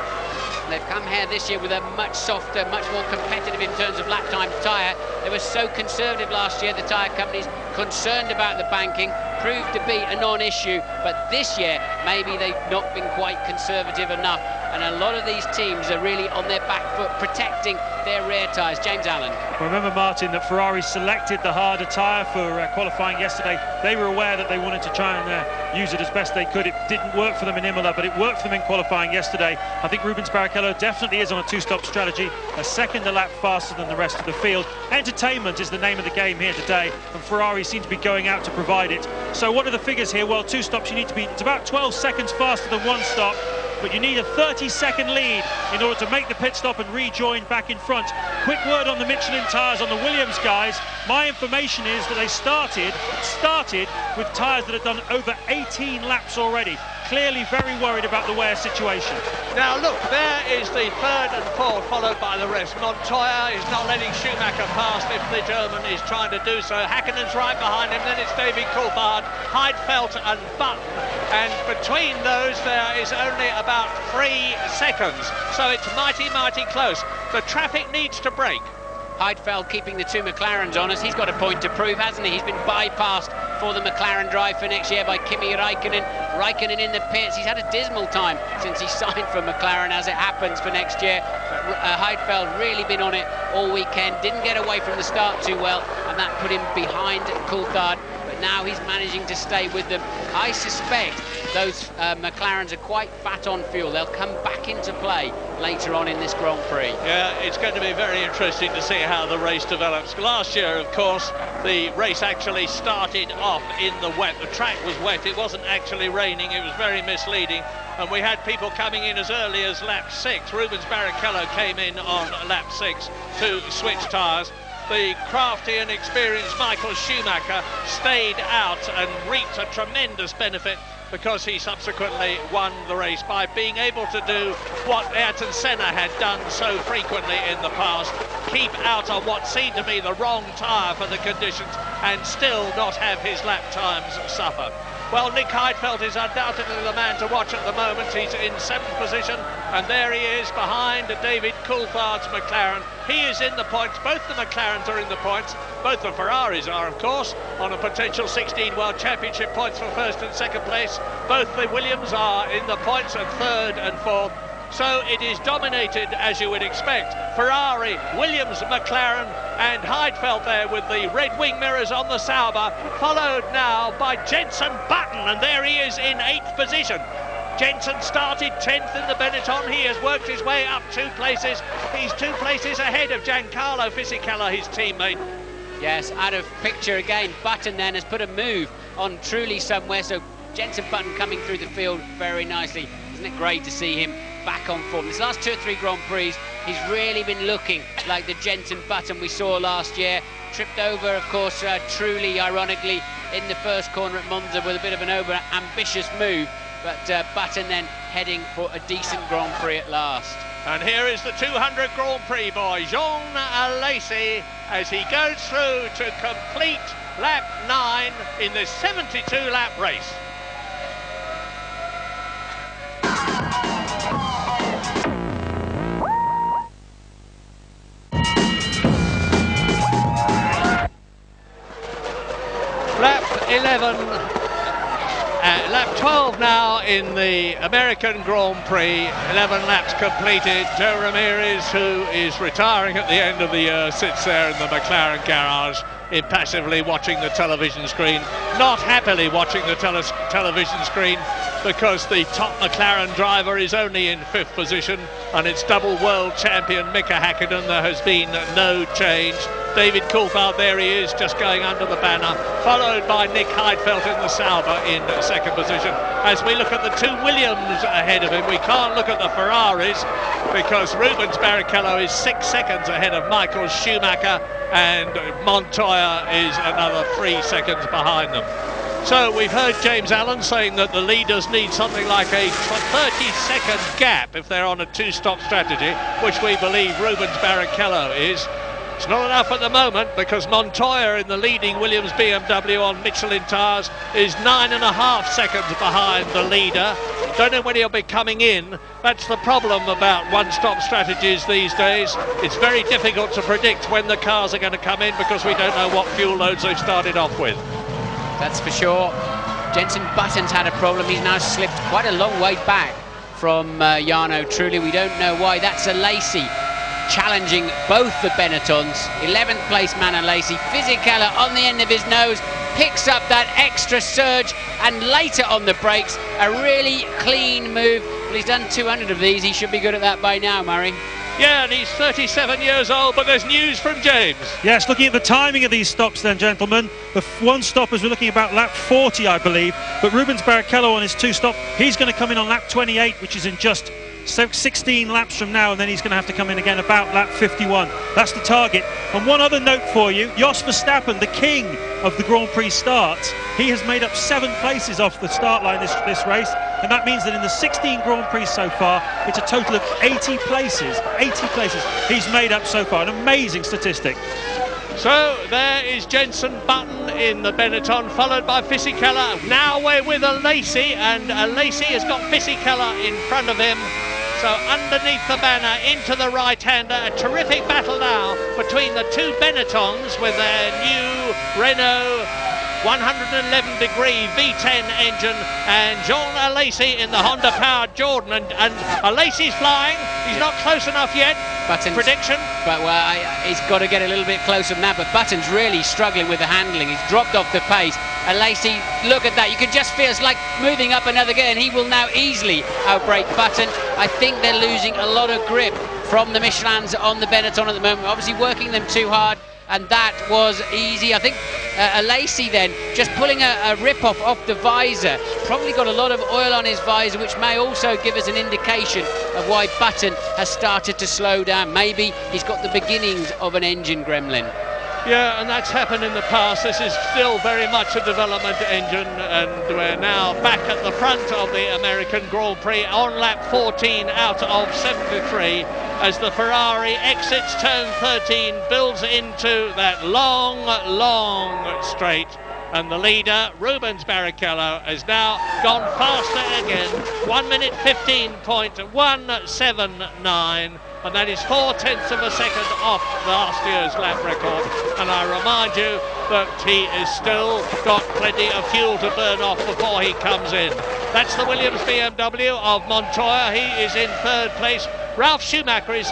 They've come here this year with a much softer, much more competitive in terms of lap time tyre. They were so conservative last year, the tyre companies, concerned about the banking, proved to be a non-issue, but this year maybe they've not been quite conservative enough, and a lot of these teams are really on their back foot protecting their rear tyres. James Allen. Well, remember, Martin, that Ferrari selected the harder tyre for qualifying yesterday. They were aware that they wanted to try and use it as best they could. It didn't work for them in Imola, but it worked for them in qualifying yesterday. I think Rubens Barrichello definitely is on a two-stop strategy, a second a lap faster than the rest of the field. Entertainment is the name of the game here today, and Ferrari seem to be going out to provide it. So what are the figures here? Well, two stops, you need to be, it's about 12 seconds faster than one stop, but you need a 30-second lead in order to make the pit stop and rejoin back in front. Quick word on the Michelin tyres on the Williams guys. My information is that they started with tyres that had done over 18 laps already. Clearly very worried about the wear situation. Now look, there is the third and fourth, followed by the rest. Montoya is not letting Schumacher past if the German is trying to do so. Hackinen's right behind him, then it's David Coulthard, Heidfeld and Button. And between those there is only about 3 seconds. So it's mighty, mighty close. The traffic needs to break. Heidfeld keeping the two McLarens on us. He's got a point to prove, hasn't he? He's been bypassed for the McLaren drive for next year by Kimi Raikkonen. Raikkonen in the pits. He's had a dismal time since he signed for McLaren, as it happens, for next year. But Heidfeld really been on it all weekend. Didn't get away from the start too well, and that put him behind Coulthard. But now he's managing to stay with them. I suspect those McLarens are quite fat on fuel. They'll come back into play later on in this Grand Prix. Yeah, it's going to be very interesting to see how the race develops. Last year, of course, the race actually started off in the wet. The track was wet. It wasn't actually raining. It was very misleading. And we had people coming in as early as lap 6. Rubens Barrichello came in on lap 6 to switch tyres. The crafty and experienced Michael Schumacher stayed out and reaped a tremendous benefit because he subsequently won the race by being able to do what Ayrton Senna had done so frequently in the past, keep out on what seemed to be the wrong tyre for the conditions and still not have his lap times suffer. Well, Nick Heidfeld is undoubtedly the man to watch at the moment. He's in 7th position, and there he is behind David Coulthard's McLaren. He is in the points. Both the McLarens are in the points. Both the Ferraris are, of course, on a potential 16 World Championship points for first and second place. Both the Williams are in the points at 3rd and 4th. So it is dominated, as you would expect. Ferrari, Williams, McLaren and Heidfeld there with the red wing mirrors on the Sauber, followed now by Jenson Button, and there he is in 8th position. Jenson started 10th in the Benetton. He has worked his way up 2 places. He's 2 places ahead of Giancarlo Fisichella, his teammate. Yes, out of picture again. Button then has put a move on Trulli somewhere, so Jenson Button coming through the field very nicely. Isn't it great to see him back on form? This last 2 or 3 Grand Prix, he's really been looking like the Jenson Button we saw last year. Tripped over, of course, Trulli, ironically, in the first corner at Monza with a bit of an over-ambitious move. But Button then heading for a decent Grand Prix at last. And here is the 200 Grand Prix boy, Jean Alesi, as he goes through to complete lap 9 in this 72-lap race. 11, lap 12 now in the American Grand Prix. 11 laps completed. Joe Ramirez, who is retiring at the end of the year, sits there in the McLaren garage, impassively watching the television screen, not happily watching the television screen, because the top McLaren driver is only in 5th position, and it's double world champion Mika Häkkinen. There has been no change. David Coulthard, there he is, just going under the banner, followed by Nick Heidfeld in the Sauber in 2nd position. As we look at the 2 Williams ahead of him, we can't look at the Ferraris, because Rubens Barrichello is 6 seconds ahead of Michael Schumacher, and Montoya is another 3 seconds behind them. So we've heard James Allen saying that the leaders need something like a 30-second gap if they're on a 2-stop strategy, which we believe Rubens Barrichello is. It's not enough at the moment, because Montoya in the leading Williams BMW on Michelin tyres is 9.5 seconds behind the leader. Don't know when he'll be coming in. That's the problem about one-stop strategies these days. It's very difficult to predict when the cars are going to come in, because we don't know what fuel loads they've started off with. That's for sure. Jenson Button's had a problem. He's now slipped quite a long way back from Jarno Trulli. We don't know why. That's a Lacey challenging both the Benettons. 11th place Manon Lacey. Fisichella on the end of his nose, picks up that extra surge, and later on the brakes, a really clean move. Well, he's done 200 of these. He should be good at that by now, Murray. Yeah, and he's 37 years old, but there's news from James. Yes, looking at the timing of these stops then, gentlemen. The one stop as we're looking about lap 40, I believe. But Rubens Barrichello on his 2-stop, he's going to come in on lap 28, which is in just 16 laps from now, and then he's going to have to come in again about lap 51. That's the target. And one other note for you, Jos Verstappen, the king of the Grand Prix starts, he has made up 7 places off the start line this race, and that means that in the 16 Grand Prix so far, it's a total of 80 places. 80 places he's made up so far, an amazing statistic. So there is Jenson Button in the Benetton, followed by Fisichella. Now we're with a Lacey, and Lacey has got Fisichella in front of him. So underneath the banner, into the right-hander, a terrific battle now between the 2 Benettons with their new Renault 111-degree V10 engine, and Jean Alesi in the Honda-powered Jordan, and Alesi's flying. He's not close enough yet. Button's, prediction? But he's got to get a little bit closer than that, but Button's really struggling with the handling. He's dropped off the pace. Alesi, look at that. You can just feel it's like moving up another gear, and he will now easily outbrake Button. I think they're losing a lot of grip from the Michelins on the Benetton at the moment, obviously working them too hard, and that was easy. I think Alesi then just pulling a rip-off off the visor, probably got a lot of oil on his visor, which may also give us an indication of why Button has started to slow down. Maybe he's got the beginnings of an engine gremlin. Yeah, and that's happened in the past. This is still very much a development engine, and we're now back at the front of the American Grand Prix on lap 14 out of 73 as the Ferrari exits turn 13, builds into that long straight, and the leader, Rubens Barrichello, has now gone faster again, 1 minute 15.179, and that is 0.4 of a second off last year's lap record. And I remind you that he has still got plenty of fuel to burn off before he comes in. That's the Williams BMW of Montoya. He is in 3rd place. Ralf Schumacher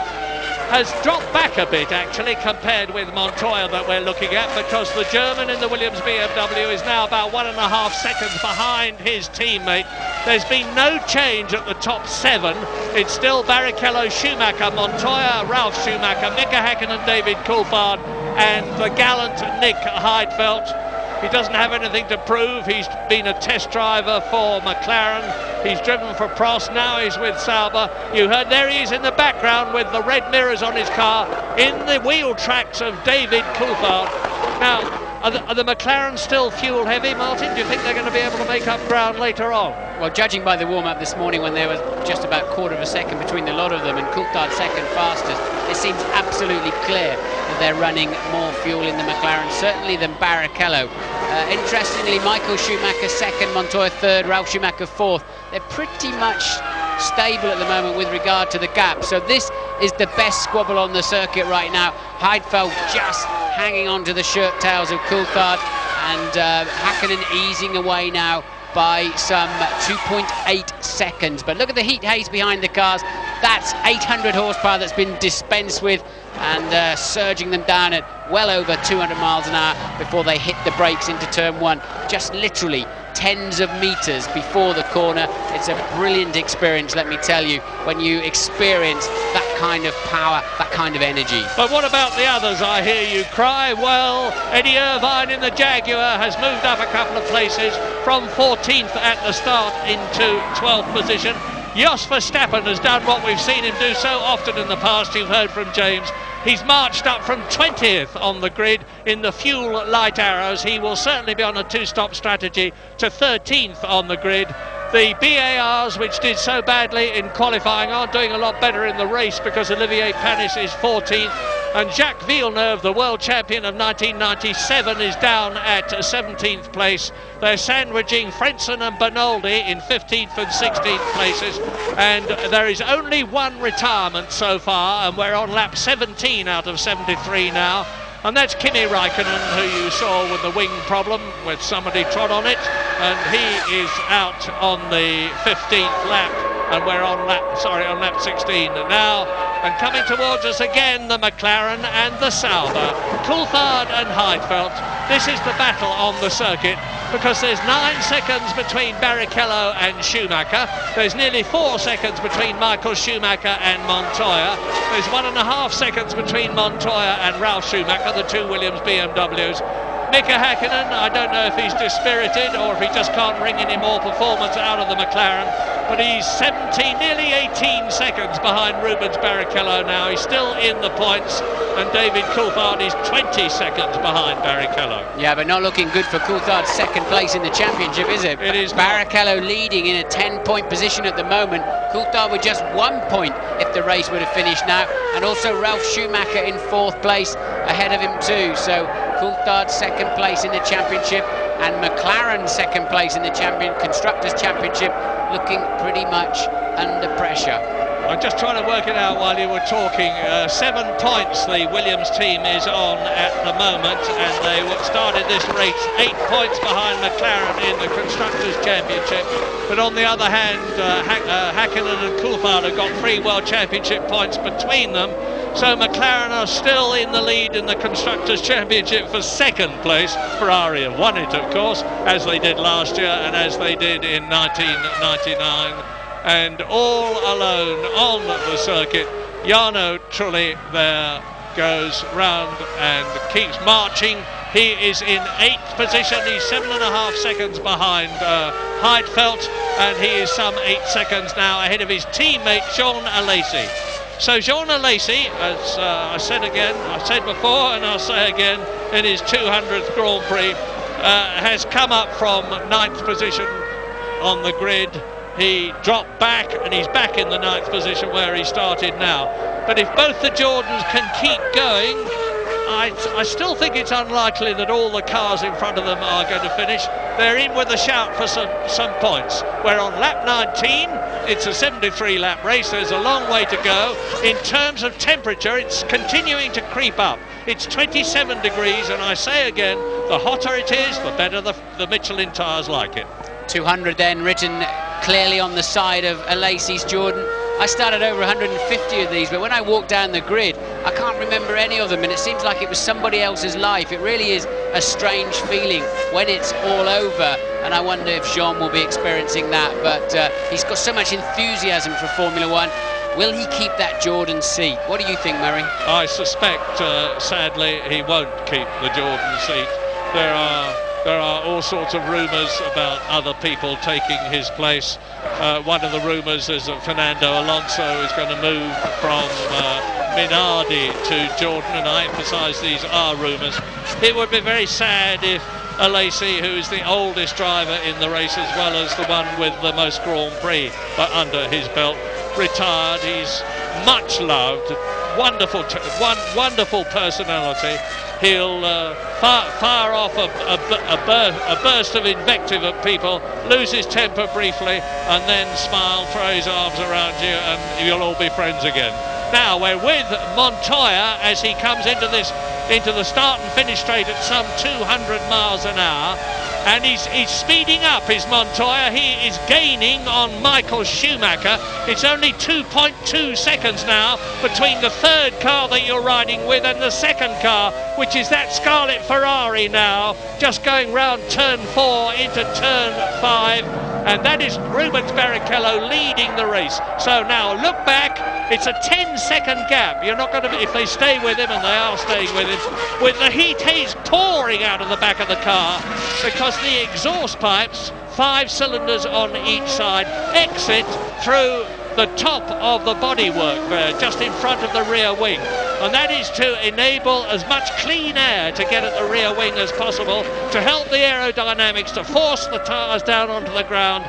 has dropped back a bit, actually, compared with Montoya that we're looking at, because the German in the Williams BMW is now about 1.5 seconds behind his teammate. There's been no change at the top 7. It's still Barrichello, Schumacher, Montoya, Ralf Schumacher, Mika Häkkinen, David Coulthard, and the gallant Nick Heidfeld. He doesn't have anything to prove. He's been a test driver for McLaren. He's driven for Prost. Now he's with Sauber. You heard there he is in the background with the red mirrors on his car in the wheel tracks of David Coulthard. Now, are the McLaren still fuel heavy, Martin? Do you think they're going to be able to make up ground later on? Well, judging by the warm-up this morning when there was just about a quarter of a second between the lot of them and Coulthard second fastest, it seems absolutely clear that they're running more fuel in the McLaren, certainly than Barrichello. Interestingly, Michael Schumacher second, Montoya third, Ralf Schumacher fourth. They're pretty much stable at the moment with regard to the gap. So this is the best squabble on the circuit right now. Heidfeld just hanging on to the shirt tails of Coulthard, and Hakkinen easing away now by some 2.8 seconds. But look at the heat haze behind the cars. That's 800 horsepower that's been dispensed with, and surging them down at well over 200 miles an hour before they hit the brakes into turn one, just literally tens of meters before the corner. It's a brilliant experience, let me tell you, when you experience that kind of power, that kind of energy. But what about the others, I hear you cry? Well, Eddie Irvine in the Jaguar has moved up a couple of places from 14th at the start into 12th position. Jos Verstappen has done what we've seen him do so often in the past. You've heard from James. He's marched up from 20th on the grid in the fuel light arrows. He will certainly be on a two-stop strategy to 13th on the grid. The BARs, which did so badly in qualifying, aren't doing a lot better in the race because Olivier Panis is 14th. And Jacques Villeneuve, the world champion of 1997, is down at 17th place. They're sandwiching Frentzen and Bernoldi in 15th and 16th places. And there is only one retirement so far, and we're on lap 17 out of 73 now. And that's Kimi Räikkönen, who you saw with the wing problem, with somebody trod on it. And he is out on the 15th lap. And we're on lap 16 now. And coming towards us again, the McLaren and the Sauber. Coulthard and Heidfeld. This is the battle on the circuit, because there's 9 seconds between Barrichello and Schumacher. There's nearly 4 seconds between Michael Schumacher and Montoya. There's 1.5 seconds between Montoya and Ralf Schumacher, the two Williams BMWs. Mika Hakkinen, I don't know if he's dispirited or if he just can't wring any more performance out of the McLaren, but he's 17, nearly 18 seconds behind Rubens Barrichello now. He's still in the points, and David Coulthard is 20 seconds behind Barrichello. Yeah, but not looking good for Coulthard's second place in the championship, is it? It is. Barrichello leading in a 10-point position at the moment. Coulthard with just 1 point if the race would have finished now, and also Ralf Schumacher in 4th place ahead of him too. So Coulthard second place in the championship, and McLaren second place in the Constructors' Championship, looking pretty much under pressure. I'm just trying to work it out while you were talking. 7 points the Williams team is on at the moment, and they started this race 8 points behind McLaren in the Constructors' Championship. But on the other hand, Hakkinen and Coulthard have got 3 World Championship points between them. So McLaren are still in the lead in the Constructors' Championship for second place. Ferrari have won it, of course, as they did last year and as they did in 1999. And all alone on the circuit, Jarno Trulli there goes round and keeps marching. He is in 8th position. He's 7.5 seconds behind Heidfeld, and he is some 8 seconds now ahead of his teammate Jean Alesi. So Jean Alesi, as I said before and I'll say again, in his 200th Grand Prix, has come up from 9th position on the grid. He dropped back and he's back in the 9th position where he started now. But if both the Jordans can keep going, I still think it's unlikely that all the cars in front of them are going to finish. They're in with a shout for some points. We're on lap 19. It's a 73 lap race. There's a long way to go. In terms of temperature, it's continuing to creep up. It's 27 degrees, and I say again, the hotter it is, the better the Michelin tyres like it. 200 then written clearly on the side of Alesi's Jordan. I started over 150 of these, but when I walked down the grid, I can't remember any of them, and it seems like it was somebody else's life. It really is a strange feeling when it's all over, and I wonder if Jean will be experiencing that. But he's got so much enthusiasm for Formula One. Will he keep that Jordan seat? What do you think, Murray? I suspect, sadly, he won't keep the Jordan seat. There are all sorts of rumours about other people taking his place. One of the rumours is that Fernando Alonso is going to move from Minardi to Jordan, and I emphasise these are rumours. It would be very sad if Alesi, who is the oldest driver in the race as well as the one with the most Grand Prix under his belt, retired. He's much loved, wonderful personality. He'll fire off a burst of invective at people, lose his temper briefly, and then smile, throw his arms around you, and you'll all be friends again. Now we're with Montoya as he comes into the start and finish straight at some 200 miles an hour. And he's speeding up, is Montoya. He is gaining on Michael Schumacher. It's only 2.2 seconds now between the third car that you're riding with and the second car, which is that Scarlet Ferrari now, just going round turn 4 into turn 5. And that is Rubens Barrichello leading the race. So now look back, it's a 10-second gap. You're not going to, if they stay with him, and they are staying with him, with the heat haze pouring out of the back of the car, because the exhaust pipes, 5 cylinders on each side, exit through the top of the bodywork there, just in front of the rear wing. And that is to enable as much clean air to get at the rear wing as possible, to help the aerodynamics, to force the tyres down onto the ground.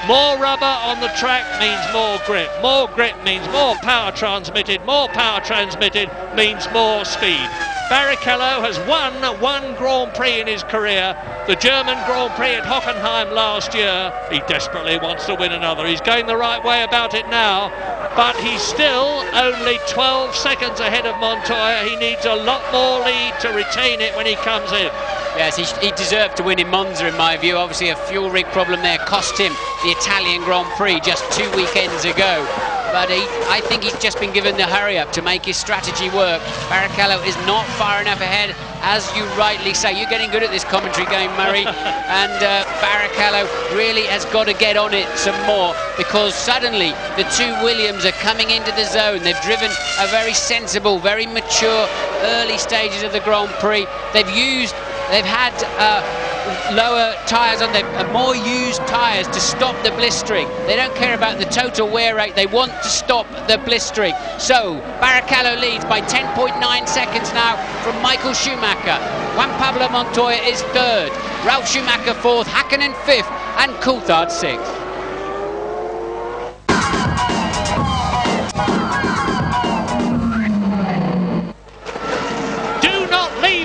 More rubber on the track means more grip. More grip means more power transmitted. More power transmitted means more speed. Barrichello has won one Grand Prix in his career, the German Grand Prix at Hockenheim last year. He desperately wants to win another. He's going the right way about it now, but he's still only 12 seconds ahead of Montoya. He needs a lot more lead to retain it when he comes in. Yes, he deserved to win in Monza, in my view. Obviously, a fuel rig problem there cost him the Italian Grand Prix just 2 weekends ago. But I think he's just been given the hurry-up to make his strategy work. Barrichello is not far enough ahead, as you rightly say. You're getting good at this commentary game, Murray. And Barrichello really has got to get on it some more, because suddenly the 2 Williams are coming into the zone. They've driven a very sensible, very mature early stages of the Grand Prix. They've had lower tyres on them, more used tyres to stop the blistering. They don't care about the total wear rate, they want to stop the blistering. So Barrichello leads by 10.9 seconds now from Michael Schumacher. Juan Pablo Montoya is third, Ralf Schumacher fourth, Hakkinen fifth, and Coulthard sixth.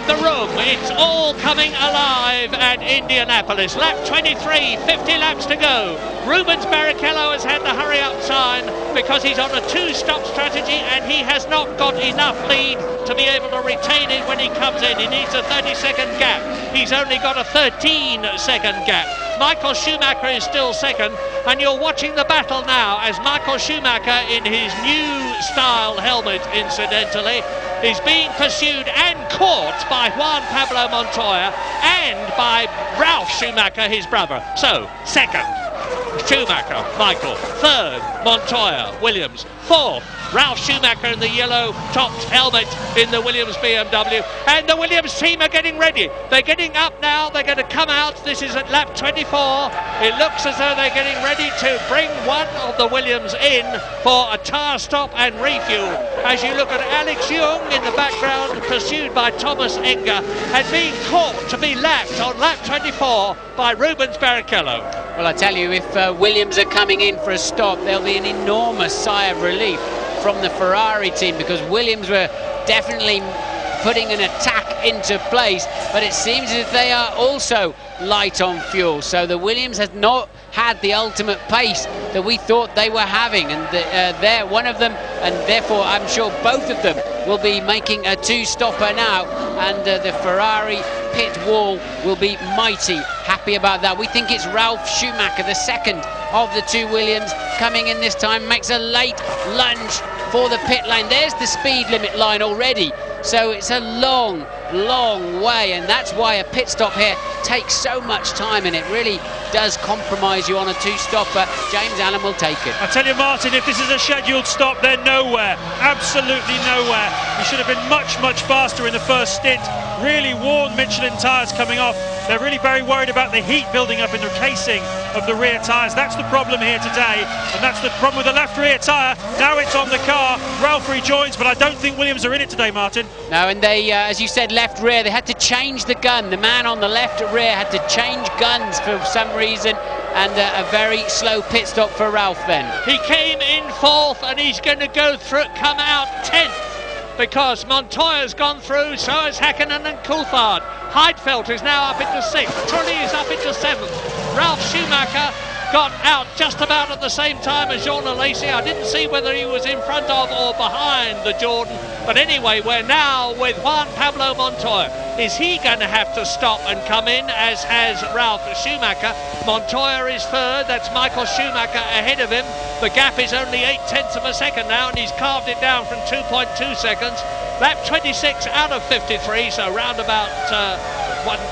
The room, it's all coming alive at Indianapolis. Lap 23, 50 laps to go. Rubens Barrichello has had the hurry up sign because he's on a 2-stop strategy and he has not got enough lead to be able to retain it when he comes in. He needs a 30-second gap. He's only got a 13-second gap. Michael Schumacher is still second, and you're watching the battle now as Michael Schumacher, in his new style helmet incidentally, is being pursued and caught by Juan Pablo Montoya and by Ralf Schumacher, his brother. So, second, Schumacher, Michael. Third, Montoya, Williams. Fourth, Ralf Schumacher in the yellow-topped helmet in the Williams BMW. And the Williams team are getting ready. They're getting up now. They're going to come out. This is at lap 24. It looks as though they're getting ready to bring one of the Williams in for a tyre stop and refuel. As you look at Alex Young in the background, pursued by Thomas Enger, and being caught to be lapped on lap 24 by Rubens Barrichello. Well, I tell you, if Williams are coming in for a stop, there'll be an enormous sigh of relief from the Ferrari team, because Williams were definitely putting an attack into place, but it seems as if they are also light on fuel. So the Williams has not had the ultimate pace that we thought they were having, and they're one of them, and therefore I'm sure both of them will be making a 2-stopper now, and the Ferrari pit wall will be mighty happy about that. We think it's Ralf Schumacher, the second of the 2 Williams, coming in this time, makes a late lunge for the pit lane. There's the speed limit line already, so it's a long way, and that's why a pit stop here takes so much time, and it really does compromise you on a 2-stopper. James Allen will take it. I tell you, Martin, if this is a scheduled stop, they're nowhere, absolutely nowhere. We should have been much faster in the first stint. Really worn Michelin tyres coming off. They're really very worried about the heat building up in the casing of the rear tyres. That's the problem here today, and that's the problem with the left rear tyre. Now it's on the car. Ralf rejoins, but I don't think Williams are in it today, Martin. No, and they, as you said, left rear, they had to change the gun. The man on the left rear had to change guns for some reason, and a very slow pit stop for Ralf then. He came in 4th, and he's going to go through, come out 10th. Because Montoya's gone through, so has Hakkinen and Coulthard. Heidfeld is now up into 6th. Trulli is up into 7th. Ralf Schumacher got out just about at the same time as Jean Alesi. I didn't see whether he was in front of or behind the Jordan, but anyway, we're now with Juan Pablo Montoya. Is he going to have to stop and come in, as has Ralf Schumacher? Montoya is third, that's Michael Schumacher ahead of him. The gap is only 0.8 of a second now, and he's carved it down from 2.2 seconds. Lap 26 out of 53, so round about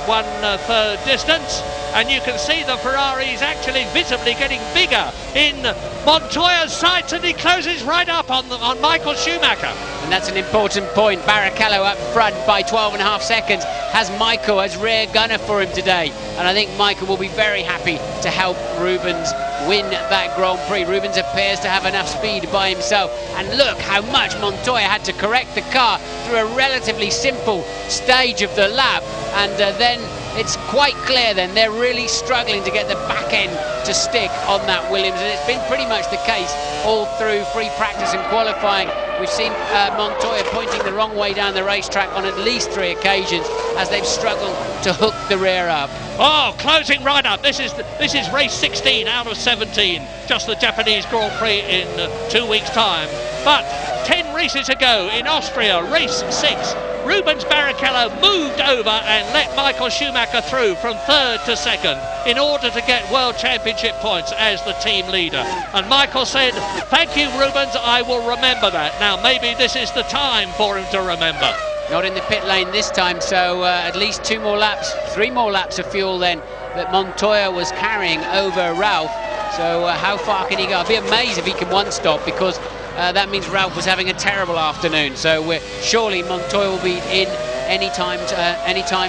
one third distance. And you can see the Ferrari is actually visibly getting bigger in Montoya's sights, and he closes right up on Michael Schumacher. And that's an important point. Barrichello up front by 12.5 seconds has Michael as rear gunner for him today, and I think Michael will be very happy to help Rubens win that Grand Prix. Rubens appears to have enough speed by himself, and look how much Montoya had to correct the car through a relatively simple stage of the lap, and then it's quite clear then they're really struggling to get the back end to stick on that Williams, and it's been pretty much the case all through free practice and qualifying. We've seen Montoya pointing the wrong way down the racetrack on at least 3 occasions as they've struggled to hook the rear up. Oh, closing right up. This is race 16 out of 17. Just the Japanese Grand Prix in 2 weeks' time. But 10 races ago in Austria, race 6, Rubens Barrichello moved over and let Michael Schumacher through from third to second in order to get World Championship points as the team leader. And Michael said, "Thank you, Rubens, I will remember that." Now, maybe this is the time for him to remember. Not in the pit lane this time, so at least 2 more laps, 3 more laps of fuel then that Montoya was carrying over Ralf. So how far can he go? I'd be amazed if he can one stop, because that means Ralf was having a terrible afternoon. So surely Montoya will be in anytime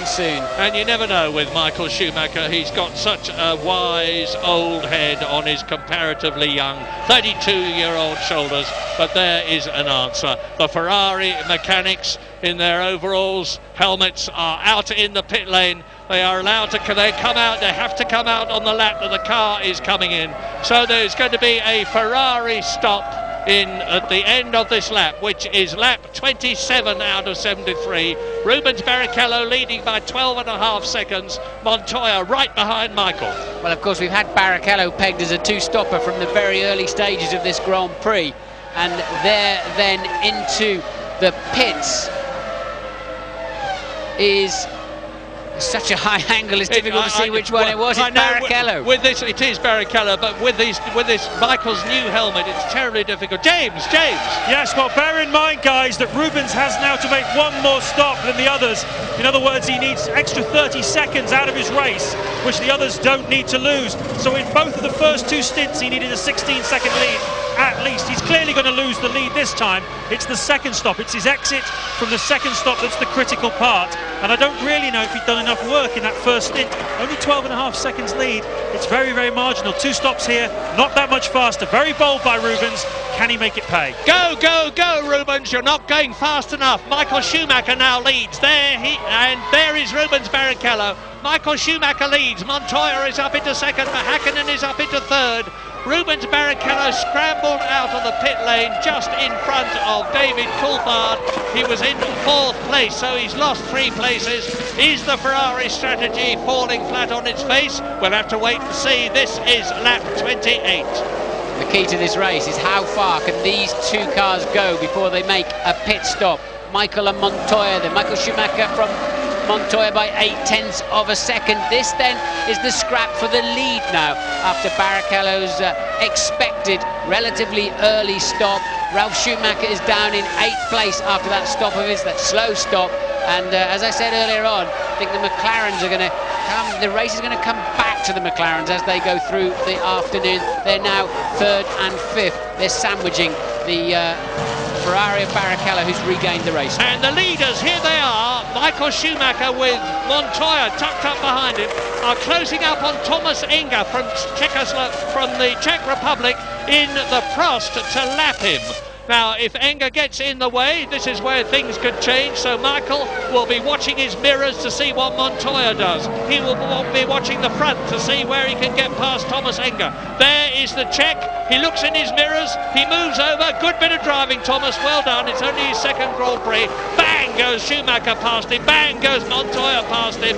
soon. And you never know with Michael Schumacher. He's got such a wise old head on his comparatively young 32-year-old shoulders. But there is an answer. The Ferrari mechanics in their overalls, helmets, are out in the pit lane. They are allowed to come out. They have to come out on the lap that the car is coming in. So there's going to be a Ferrari stop at the end of this lap, which is lap 27 out of 73. Rubens Barrichello leading by 12.5 seconds. Montoya right behind Michael. Well, of course, we've had Barrichello pegged as a 2-stopper from the very early stages of this Grand Prix, and there then into the pits is such a high angle, it's difficult to see which one it was. It's Barrichello. With this, it is Barrichello, but with this Michael's new helmet, it's terribly difficult. James. Yes, well, bear in mind, guys, that Rubens has now to make one more stop than the others. In other words, he needs extra 30 seconds out of his race, which the others don't need to lose. So in both of the first 2 stints, he needed a 16-second lead at least. He's clearly going to lose the lead this time. It's the second stop. It's his exit from the second stop that's the critical part. And I don't really know if he'd done enough work in that first stint. Only 12.5 seconds lead. It's very, very marginal. 2 stops here, not that much faster. Very bold by Rubens. Can he make it pay? Go, Rubens. You're not going fast enough. Michael Schumacher now leads. There is Rubens Barrichello. Michael Schumacher leads. Montoya is up into second. Hakkinen is up into third. Rubens Barrichello scrambled out of the pit lane just in front of David Coulthard. He was in 4th place, so he's lost 3 places. Is the Ferrari strategy falling flat on its face? We'll have to wait and see. This is lap 28. The key to this race is how far can these 2 cars go before they make a pit stop. Michael and Montoya, then Michael Schumacher from Montoya by 0.8 of a second. This then is the scrap for the lead now after Barrichello's expected relatively early stop. Ralf Schumacher is down in 8th place after that stop of his, that slow stop. And as I said earlier on, I think the McLarens are going to come, the race is going to come back to the McLarens as they go through the afternoon. They're now 3rd and 5th. They're sandwiching the Ferrari of Barrichello, who's regained the race. And the leaders, here they are. Michael Schumacher with Montoya tucked up behind him are closing up on Thomas Enger from the Czech Republic in the Prost to lap him. Now, if Enger gets in the way, this is where things could change. So Michael will be watching his mirrors to see what Montoya does. He will be watching the front to see where he can get past Thomas Enger. There is the Czech. He looks in his mirrors. He moves over. Good bit of driving, Thomas. Well done. It's only his 2nd Grand Prix. Bang goes Schumacher past him. Bang goes Montoya past him.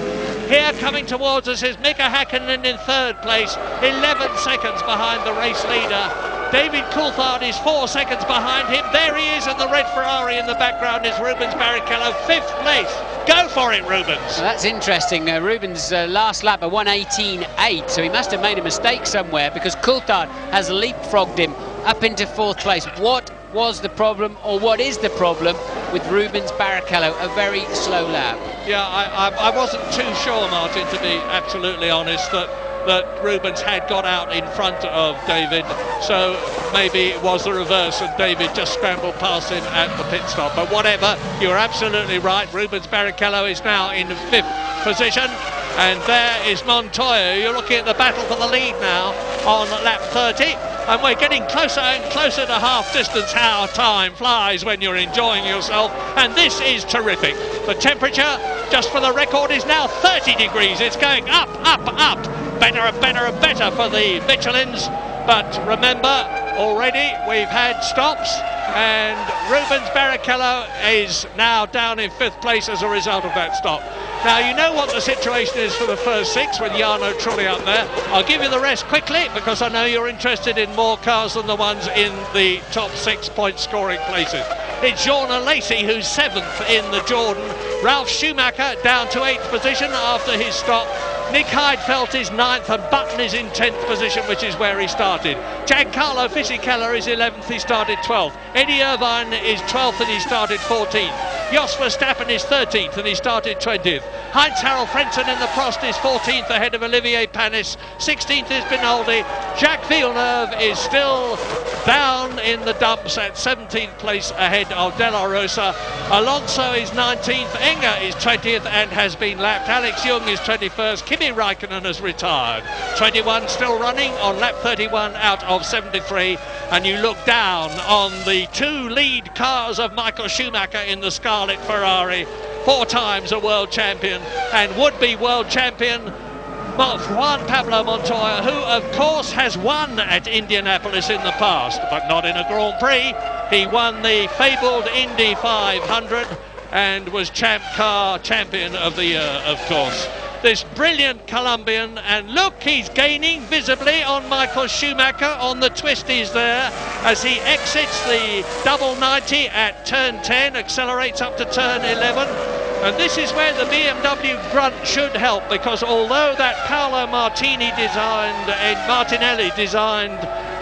Here coming towards us is Mika Häkkinen in third place, 11 seconds behind the race leader. David Coulthard is 4 seconds behind him. There he is in the red Ferrari. In the background is Rubens Barrichello, 5th place. Go for it, Rubens. Well, that's interesting. Rubens' last lap, a 1:18.8, so he must have made a mistake somewhere because Coulthard has leapfrogged him up into 4th place. What was the problem, or what is the problem with Rubens Barrichello? A very slow lap. Yeah, I wasn't too sure, Martin, to be absolutely honest, that Rubens had got out in front of David, so maybe it was the reverse and David just scrambled past him at the pit stop. But whatever, you're absolutely right. Rubens Barrichello is now in 5th position, and there is Montoya. You're looking at the battle for the lead now on lap 30, and we're getting closer and closer to half distance. How time flies when you're enjoying yourself, and this is terrific. The temperature, just for the record, is now 30 degrees. It's going up, up, up. Better and better and better for the Michelins, but remember, already we've had stops, and Rubens Barrichello is now down in 5th place as a result of that stop. Now, you know what the situation is for the first 6 with Jarno Trulli up there. I'll give you the rest quickly because I know you're interested in more cars than the ones in the top 6 point scoring places. It's Jorna Lacey who's 7th in the Jordan. Ralf Schumacher down to 8th position after his stop. Nick Heidfeld is 9th and Button is in 10th position, which is where he started. Giancarlo Fisichella is 11th, he started 12th. Eddie Irvine is 12th and he started 14th. Jos Verstappen is 13th and he started 20th. Heinz-Harald Frentzen in the Prost is 14th ahead of Olivier Panis. 16th is Binaldi. Jacques Villeneuve is still down in the dumps at 17th place ahead of De La Rosa. Alonso is 19th. Enger is 20th and has been lapped. Alex Young is 21st. Kimi Raikkonen has retired. 21 still running on lap 31 out of 73. And you look down on the 2 lead cars of Michael Schumacher in the Scarlet Ferrari. 4 times a world champion and would-be world champion Juan Pablo Montoya, who of course has won at Indianapolis in the past, but not in a Grand Prix. He won the fabled Indy 500 and was champ car champion of the year, of course. This brilliant Colombian, and look, he's gaining visibly on Michael Schumacher on the twisties there as he exits the double 90 at turn 10, accelerates up to turn 11. And this is where the BMW grunt should help, because although that Paolo Martinelli designed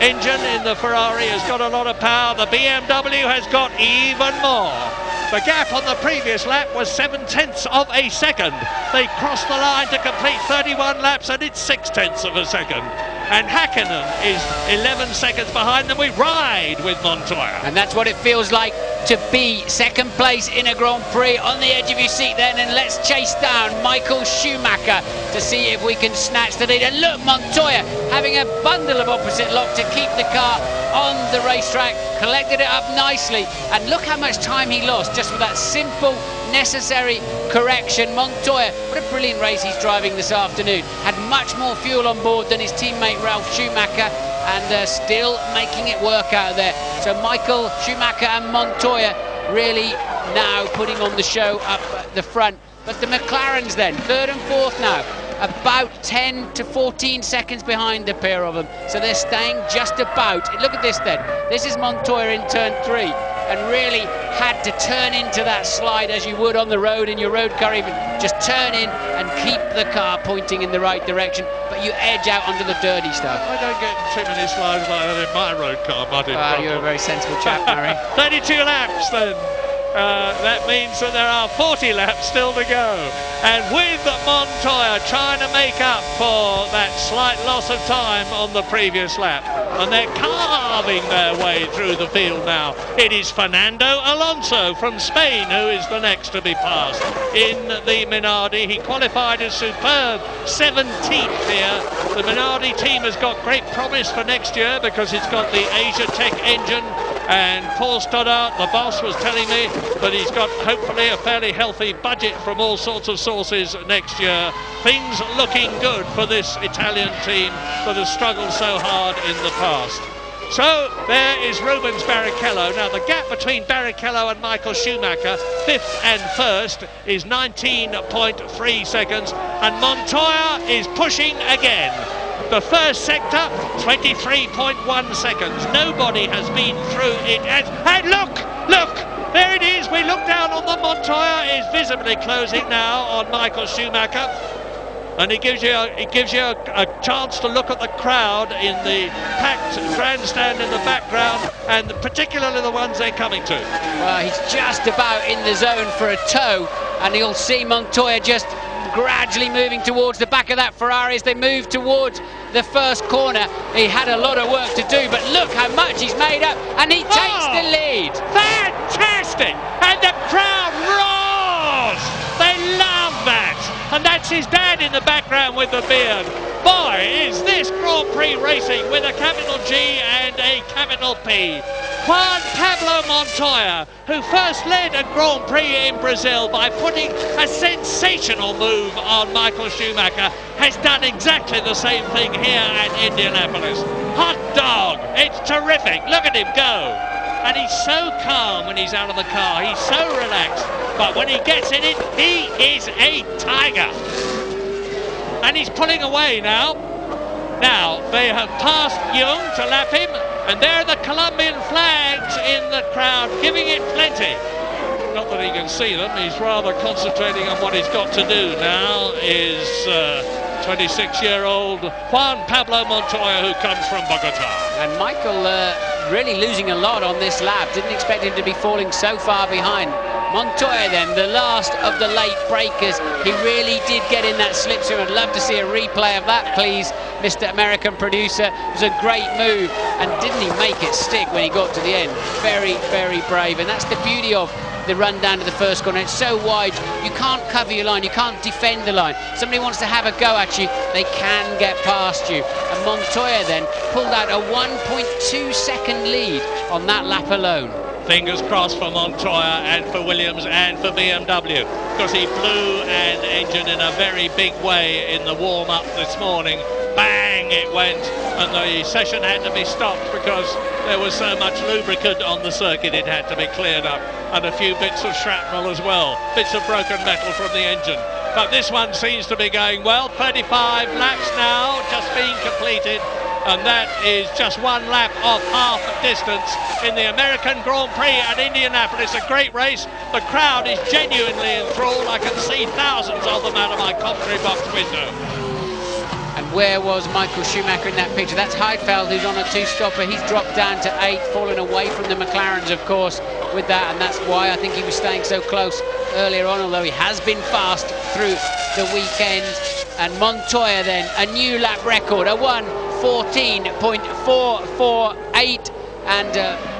engine in the Ferrari has got a lot of power, the BMW has got even more. The gap on the previous lap was 0.7 of a second. They crossed the line to complete 31 laps and it's 0.6 of a second. And Häkkinen is 11 seconds behind them. We ride with Montoya. And that's what it feels like to be 2nd place in a Grand Prix, on the edge of your seat then, and let's chase down Michael Schumacher to see if we can snatch the lead. And look, Montoya having a bundle of opposite lock to keep the car on the racetrack, collected it up nicely, and look how much time he lost just for that simple, necessary correction. Montoya, what a brilliant race he's driving this afternoon. Had much more fuel on board than his teammate Ralf Schumacher, and still making it work out there. So Michael Schumacher and Montoya really now putting on the show up at the front. But the McLarens then, 3rd and 4th now, about 10 to 14 seconds behind the pair of them. So they're staying just about. Look at this then. This is Montoya in turn 3, and really had to turn into that slide as you would on the road in your road car, even just turn in and keep the car pointing in the right direction, but you edge out onto the dirty stuff. I don't get too many slides like that in my road car, Martin. You're a very sensible chap, Murray. 32 laps then. That means that there are 40 laps still to go, and with Montoya trying to make up for that slight loss of time on the previous lap, and they're carving their way through the field now. It is Fernando Alonso from Spain who is the next to be passed in the Minardi. He qualified as superb 17th here. The Minardi team has got great promise for next year because it's got the Asia Tech engine, and Paul Stoddart, the boss, was telling me that he's got hopefully a fairly healthy budget from all sorts of sources next year. Things looking good for this Italian team that has struggled so hard in the past. So there is Rubens Barrichello. Now the gap between Barrichello and Michael Schumacher, 5th and 1st, is 19.3 seconds, and Montoya is pushing again. The first sector, 23.1 seconds. Nobody has been through it. And look, there it is. We look down on the Montoya is visibly closing now on Michael Schumacher. And it gives you a chance to look at the crowd in the packed grandstand in the background, and particularly the ones they're coming to. Well, he's just about in the zone for a toe, and you'll see Montoya just gradually moving towards the back of that Ferrari as they move towards the first corner. He had a lot of work to do, but look how much he's made up, and he takes the lead. Fantastic! And the crowd roars! They love that! And that's his dad in the background with the beard. Boy, is this Grand Prix racing with a capital G and a capital P. Juan Pablo Montoya, who first led a Grand Prix in Brazil by putting a sensational move on Michael Schumacher, has done exactly the same thing here at Indianapolis. Hot dog! It's terrific. Look at him go. And he's so calm when he's out of the car. He's so relaxed. But when he gets in it, he is a tiger. And he's pulling away now. Now, they have passed Young to lap him. And there are the Colombian flags in the crowd, giving it plenty. Not that he can see them. He's rather concentrating on what he's got to do now. Is 26-year-old Juan Pablo Montoya, who comes from Bogota. And Michael really losing a lot on this lap. Didn't expect him to be falling so far behind. Montoya then, the last of the late breakers. He really did get in that slipstream. I'd love to see a replay of that, please, Mr. American producer. It was a great move, and didn't he make it stick when he got to the end? Very, very brave, and that's the beauty of the run down to the first corner. It's so wide, you can't cover your line, you can't defend the line. Somebody wants to have a go at you, they can get past you. And Montoya then pulled out a 1.2 second lead on that lap alone. Fingers crossed for Montoya and for Williams and for BMW, because he blew an engine in a very big way in the warm-up this morning. Bang, it went, and the session had to be stopped because there was so much lubricant on the circuit it had to be cleared up, and a few bits of shrapnel as well, bits of broken metal from the engine. But this one seems to be going well. 35 laps now, just being completed, and that is just one lap of half distance in the American Grand Prix at Indianapolis. A great race. The crowd is genuinely enthralled. I can see thousands of them out of my commentary box window. And where was Michael Schumacher in that picture? That's Heidfeld, who's on a two-stopper. He's dropped down to 8th, fallen away from the McLarens, of course, with that, and that's why I think he was staying so close earlier on, although he has been fast through the weekend. And Montoya then, a new lap record, a 1:14.448, and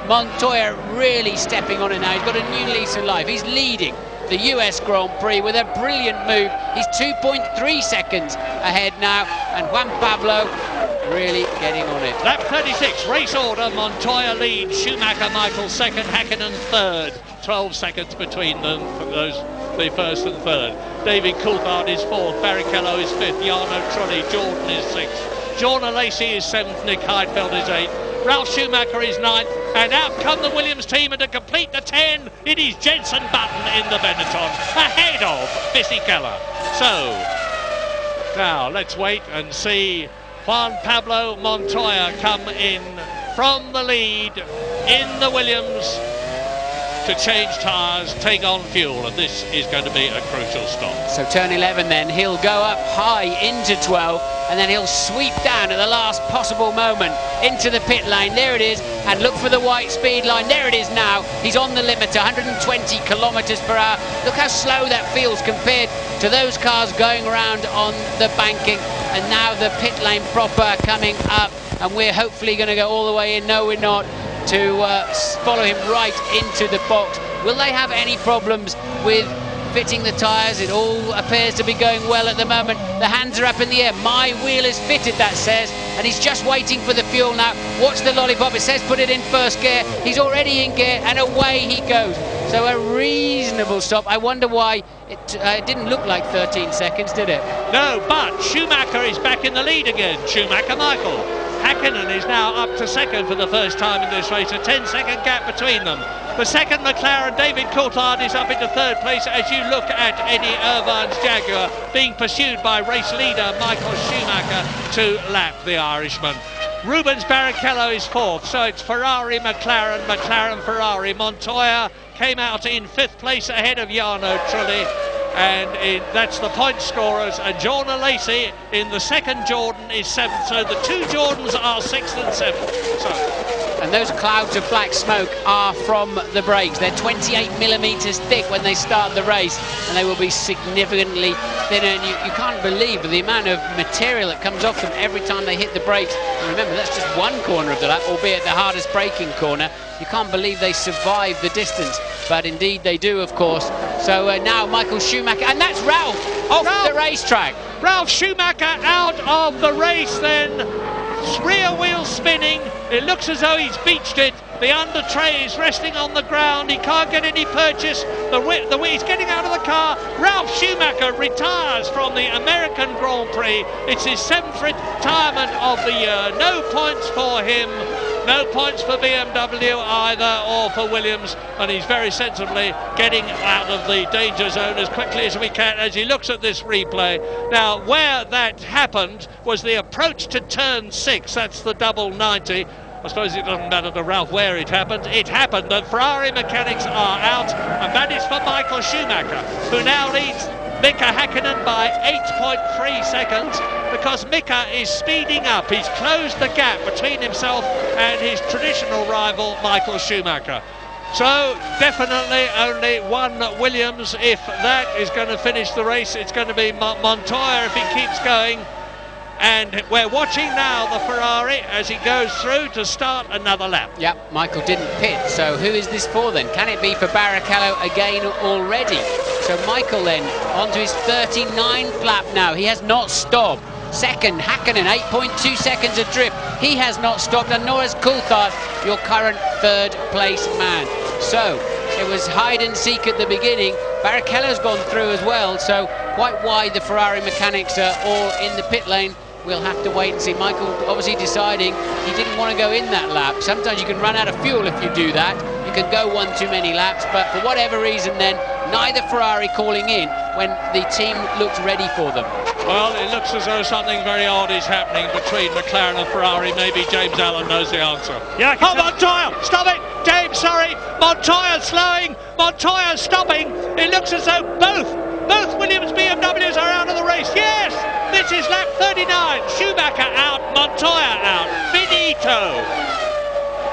Montoya really stepping on it now. He's got a new lease of life. He's leading the US Grand Prix with a brilliant move. He's 2.3 seconds ahead now, and Juan Pablo really getting on it. Lap 36, race order. Montoya leads, Schumacher, Michael second, Häkkinen third. 12 seconds between them for those, the first and third. David Coulthard is fourth, Barrichello is fifth, Jarno Trulli, Jordan is sixth, Jordan Lacey is seventh, Nick Heidfeld is eighth, Ralf Schumacher is ninth, and out come the Williams team, and to complete the 10, it is Jenson Button in the Benetton, ahead of Fisichella. So, now let's wait and see Juan Pablo Montoya come in from the lead in the Williams to change tyres, take on fuel, and this is going to be a crucial stop. So turn 11 then, he'll go up high into 12, and then he'll sweep down at the last possible moment into the pit lane. There it is, and look for the white speed line. There it is now. He's on the limiter, 120 kilometres per hour. Look how slow that feels compared to those cars going around on the banking. And now the pit lane proper coming up, and we're hopefully going to go all the way in. No, we're not. To follow him right into the box. Will they have any problems with fitting the tyres? It all appears to be going well at the moment. The hands are up in the air. My wheel is fitted, that says, and he's just waiting for the fuel now. Watch the lollipop. It says put it in first gear. He's already in gear, and away he goes. So a reasonable stop. I wonder why it didn't look like 13 seconds, did it? No, but Schumacher is back in the lead again. Schumacher, Michael. Hakkinen is now up to second for the first time in this race, a 10-second gap between them. The second McLaren, David Coulthard, is up into third place as you look at Eddie Irvine's Jaguar being pursued by race leader Michael Schumacher to lap the Irishman. Rubens Barrichello is fourth, so it's Ferrari, McLaren, McLaren, Ferrari. Montoya came out in fifth place ahead of Jarno Trulli, and that's the point scorers. And Jordan Lacey in the second Jordan is seventh, so the two Jordans are sixth and seventh. And those clouds of black smoke are from the brakes. They're 28 millimetres thick when they start the race, and they will be significantly thinner. And you can't believe the amount of material that comes off them every time they hit the brakes. And remember, that's just one corner of the lap, albeit the hardest braking corner. You can't believe they survive the distance, but indeed they do, of course. So now Michael Schumacher, and that's Ralph off the racetrack. Ralph Schumacher out of the race then. Rear wheel spinning. It looks as though he's beached it. The under tray is resting on the ground. He can't get any purchase. He's getting out of the car. Ralph Schumacher retires from the American Grand Prix. It's his seventh retirement of the year. No points for him. No points for BMW either, or for Williams, and he's very sensibly getting out of the danger zone as quickly as we can as he looks at this replay. Now, where that happened was the approach to turn 6, that's the double 90. I suppose it doesn't matter to Ralph where it happened. It happened. The Ferrari mechanics are out, and that is for Michael Schumacher, who now leads Mika Hakkinen by 8.3 seconds, because Mika is speeding up. He's closed the gap between himself and his traditional rival, Michael Schumacher. So definitely only one Williams. If that is going to finish the race, it's going to be Montoya if he keeps going. And we're watching now the Ferrari as he goes through to start another lap. Yep, Michael didn't pit, so who is this for then? Can it be for Barrichello again already? So Michael then onto his 39th lap now. He has not stopped. Second, Hakkinen, 8.2 seconds adrift. He has not stopped, and nor has Coulthard, your current third place man. So it was hide and seek at the beginning. Barrichello's gone through as well, so quite why the Ferrari mechanics are all in the pit lane. We'll have to wait and see. Michael obviously deciding he didn't want to go in that lap. Sometimes you can run out of fuel if you do that. You can go one too many laps, but for whatever reason then, neither Ferrari calling in when the team looked ready for them. Well, it looks as though something very odd is happening between McLaren and Ferrari. Maybe James Allen knows the answer. Yeah, Montoya! Stop it! James, sorry! Montoya slowing! Montoya stopping! It looks as though both Williams BMWs are out of the race. Yes! This is lap 39. Schumacher out, Montoya out. Finito!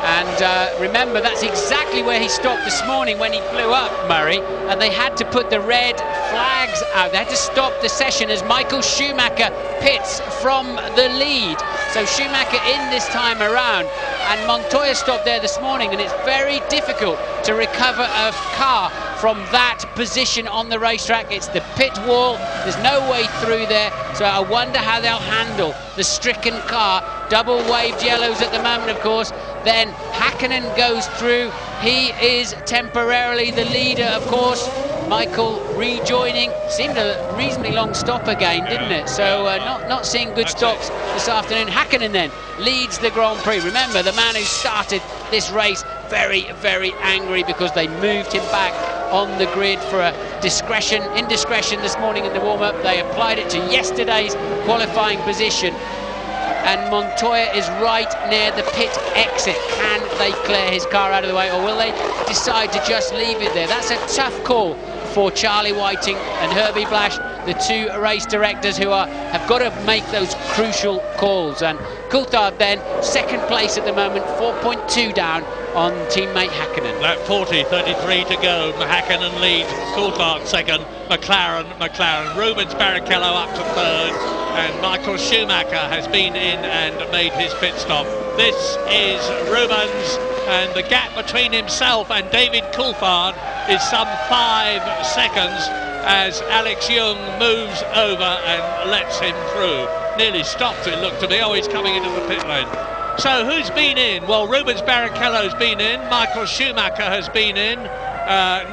And remember, that's exactly where he stopped this morning when he blew up, Murray, and they had to put the red flags out. They had to stop the session as Michael Schumacher pits from the lead. So Schumacher in this time around, and Montoya stopped there this morning, and it's very difficult to recover a car from that position on the racetrack. It's the pit wall, there's no way through there, so I wonder how they'll handle the stricken car. Double waved yellows at the moment, of course. Then Hakkinen goes through. He is temporarily the leader, of course. Michael rejoining. Seemed a reasonably long stop again, didn't it? So not seeing good stops this afternoon. Hakkinen then leads the Grand Prix. Remember, the man who started this race very, very angry because they moved him back on the grid for a indiscretion this morning in the warm-up. They applied it to yesterday's qualifying position. And Montoya is right near the pit exit. Can they clear his car out of the way, or will they decide to just leave it there? That's a tough call for Charlie Whiting and Herbie Blash, the two race directors who have got to make those crucial calls. And Coulthard then, second place at the moment, 4.2 down on teammate Hakkinen. Lap 40, 33 to go. Hakkinen leads, Coulthard second, McLaren. Rubens Barrichello up to third, and Michael Schumacher has been in and made his pit stop. This is Rubens, and the gap between himself and David Coulthard is some 5 seconds as Alex Young moves over and lets him through. Nearly stopped, it looked to me. Oh, he's coming into the pit lane. So who's been in? Well, Rubens Barrichello's been in, Michael Schumacher has been in,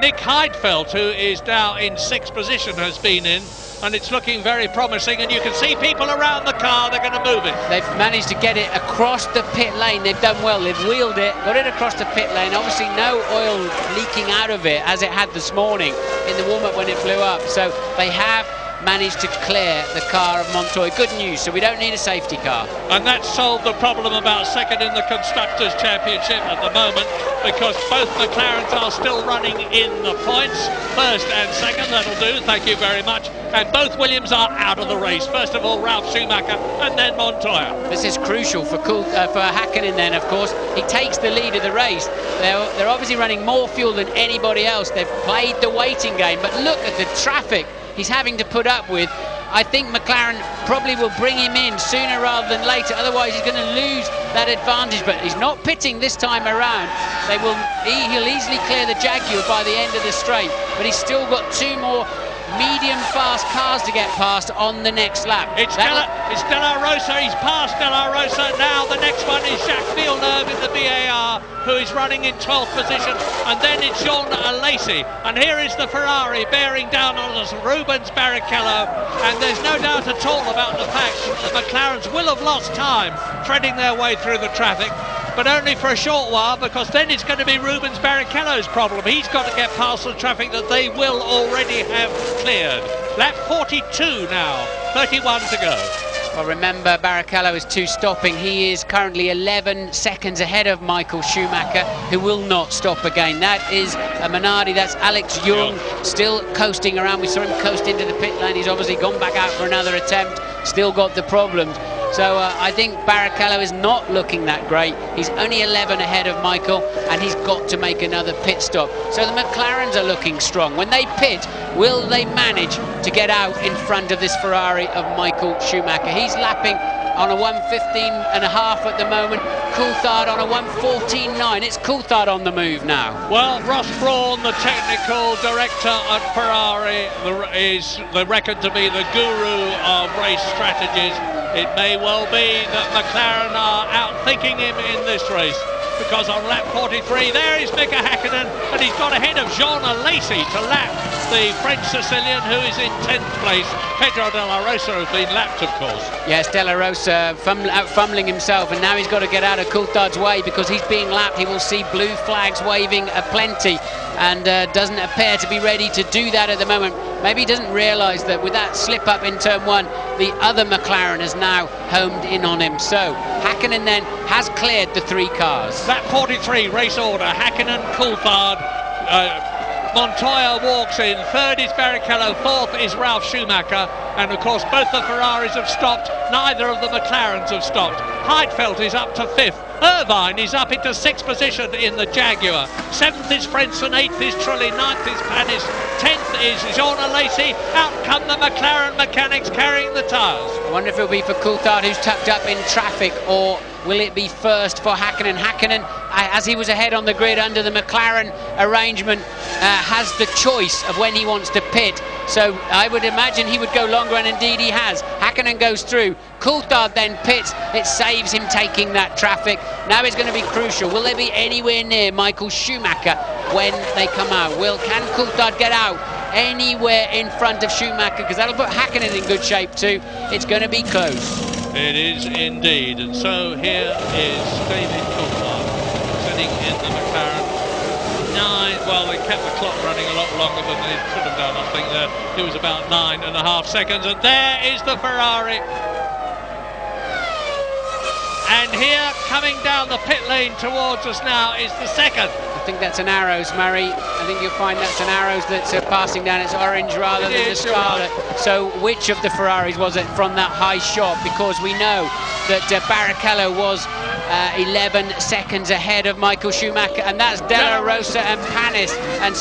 Nick Heidfeld, who is now in 6th position, has been in, and it's looking very promising, and you can see people around the car. They're going to move it. They've managed to get it across the pit lane. They've done well. They've wheeled it, got it across the pit lane. Obviously no oil leaking out of it as it had this morning in the warm-up when it blew up. So they have managed to clear the car of Montoya. Good news, so we don't need a safety car. And that solved the problem about second in the Constructors' Championship at the moment, because both McLarens are still running in the points. First and second, that'll do, thank you very much. And both Williams are out of the race. First of all, Ralf Schumacher, and then Montoya. This is crucial for Hakkinen then, of course. He takes the lead of the race. They're obviously running more fuel than anybody else. They've played the waiting game, but look at the traffic he's having to put up with. I think McLaren probably will bring him in sooner rather than later, otherwise he's going to lose that advantage. But he's not pitting this time around. He'll easily clear the Jaguar by the end of the straight, but he's still got 2 more medium fast cars to get past on the next lap. It's De La Rosa. He's passed De La Rosa. Now the next one is Jacques Villeneuve in the BAR, who is running in 12th position, and then it's Jean Alesi, and here is the Ferrari bearing down on us, Rubens Barrichello, and there's no doubt at all about the fact that the McLarens will have lost time threading their way through the traffic, but only for a short while, because then it's going to be Rubens Barrichello's problem. He's got to get past the traffic that they will already have cleared. Lap 42 now, 31 to go. Well, remember, Barrichello is 2 stopping. He is currently 11 seconds ahead of Michael Schumacher, who will not stop again. That is a Minardi. That's Alex Young, still coasting around. We saw him coast into the pit lane. He's obviously gone back out for another attempt. Still got the problems. So I think Barrichello is not looking that great. He's only 11 ahead of Michael, and he's got to make another pit stop. So the McLarens are looking strong. When they pit, will they manage to get out in front of this Ferrari of Michael Schumacher? He's lapping on a 1:15.5 at the moment. Coulthard on a 1:14.9. It's Coulthard on the move now. Well, Ross Brawn, the technical director at Ferrari, is reckoned to be the guru of race strategies. It may well be that McLaren are outthinking him in this race, because on lap 43 there is Mika Hakkinen, and he's got ahead of Jean Alesi to lap the French Sicilian, who is in 10th place. Pedro de la Rosa has been lapped, of course. Yes, de la Rosa fumbling himself, and now he's got to get out of Coulthard's way because he's being lapped. He will see blue flags waving aplenty, and doesn't appear to be ready to do that at the moment. Maybe he doesn't realise that with that slip up in turn 1, the other McLaren has now homed in on him. So Hakkinen then has cleared the 3 cars. Lap 43 race order: Hakkinen, Coulthard, Montoya walks in, 3rd is Barrichello, 4th is Ralf Schumacher, and of course both the Ferraris have stopped, neither of the McLarens have stopped. Heidfeld is up to 5th, Irvine is up into 6th position in the Jaguar, 7th is Frentzen, 8th is Trulli, 9th is Panis, 10th is Jean Alesi. Out come the McLaren mechanics carrying the tyres. I wonder if it'll be for Coulthard, who's tucked up in traffic, or will it be first for Hakkinen? Hakkinen, as he was ahead on the grid under the McLaren arrangement, has the choice of when he wants to pit. So I would imagine he would go longer, and indeed he has. Hakkinen goes through. Coulthard then pits. It saves him taking that traffic. Now it's going to be crucial. Will they be anywhere near Michael Schumacher when they come out? Can Coulthard get out anywhere in front of Schumacher? Because that'll put Hakkinen in good shape too. It's going to be close. It is indeed, and so here is David Coulthard sitting in the McLaren 9. Well, they kept the clock running a lot longer than they should have done. I think that it was about 9.5 seconds, and there is the Ferrari. And here, coming down the pit lane towards us now, is the 2nd. I think that's an Arrows, Murray. I think you'll find that's an Arrows that's passing down. It's orange rather than the Scarlet. So which of the Ferraris was it from that high shot? Because we know that Barrichello was 11 seconds ahead of Michael Schumacher, and that's De La Rosa and Panis, and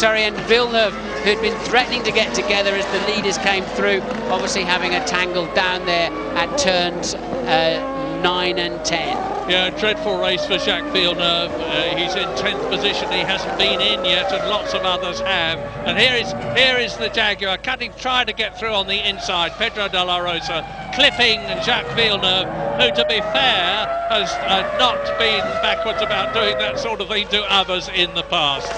Villeneuve, who'd been threatening to get together as the leaders came through, obviously having a tangle down there at turns 9 and 10. Yeah, dreadful race for Jacques Villeneuve. He's in 10th position. He hasn't been in yet, and lots of others have. And here is the Jaguar trying to get through on the inside. Pedro de la Rosa clipping Jacques Villeneuve, who, to be fair, has not been backwards about doing that sort of thing to others in the past.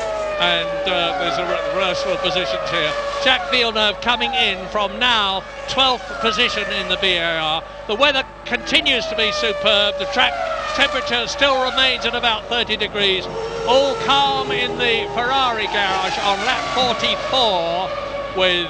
and there's a reversal of positions here. Jacques Villeneuve coming in from now 12th position in the BAR. The weather continues to be superb. The track temperature still remains at about 30 degrees. All calm in the Ferrari garage on lap 44 with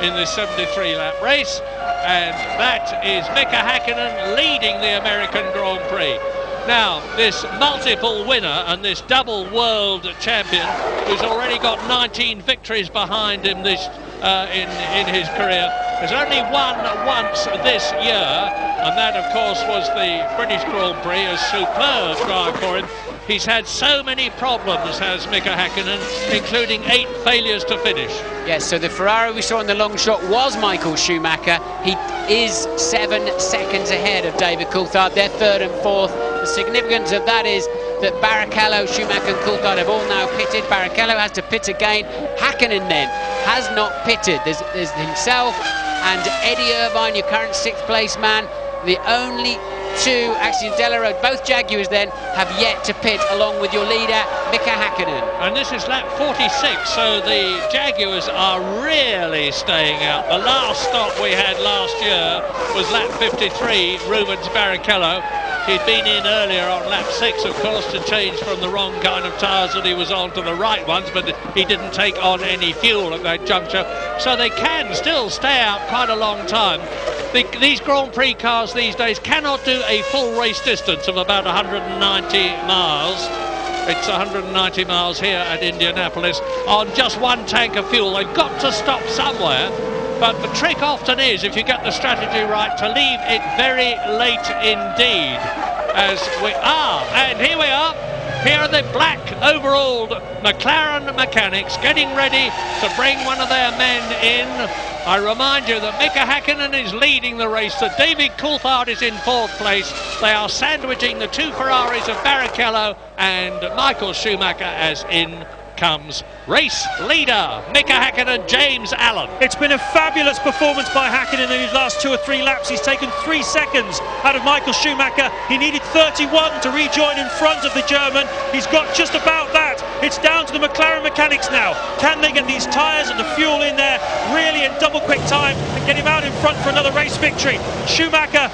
in this 73 lap race, and that is Mika Häkkinen leading the American Grand Prix. Now, this multiple winner and this double world champion, who's already got 19 victories behind him this in his career, has only won once this year, and that of course was the British Grand Prix, a superb drive for him. He's had so many problems, has Mika Häkkinen, including 8 failures to finish. Yes, so the Ferrari we saw in the long shot was Michael Schumacher. He is 7 seconds ahead of David Coulthard. They're 3rd and 4th. The significance of that is that Barrichello, Schumacher and Coulthard have all now pitted. Barrichello has to pit again. Häkkinen then has not pitted. There's himself and Eddie Irvine, your current 6th place man. The only 2, actually Delarose, both Jaguars then, have yet to pit along with your leader, Mika Häkkinen. And this is lap 46, so the Jaguars are really staying out. The last stop we had last year was lap 53, Rubens Barrichello. He'd been in earlier on lap 6, of course, to change from the wrong kind of tyres that he was on to the right ones, but he didn't take on any fuel at that juncture. So they can still stay out quite a long time. These Grand Prix cars these days cannot do a full race distance of about 190 miles. It's 190 miles here at Indianapolis on just one tank of fuel. They've got to stop somewhere. But the trick often is, if you get the strategy right, to leave it very late indeed, as we are. And here we are. Here are the black overalled McLaren mechanics getting ready to bring one of their men in. I remind you that Mika Häkkinen is leading the race, that David Coulthard is in 4th place. They are sandwiching the 2 Ferraris of Barrichello and Michael Schumacher as in comes race leader Mika Häkkinen, James Allen. It's been a fabulous performance by Häkkinen in his last 2 or 3 laps. He's taken 3 seconds out of Michael Schumacher. He needed 31 to rejoin in front of the German. He's got just about that. It's down to the McLaren mechanics now. Can they get these tyres and the fuel in there really in double quick time and get him out in front for another race victory? Schumacher,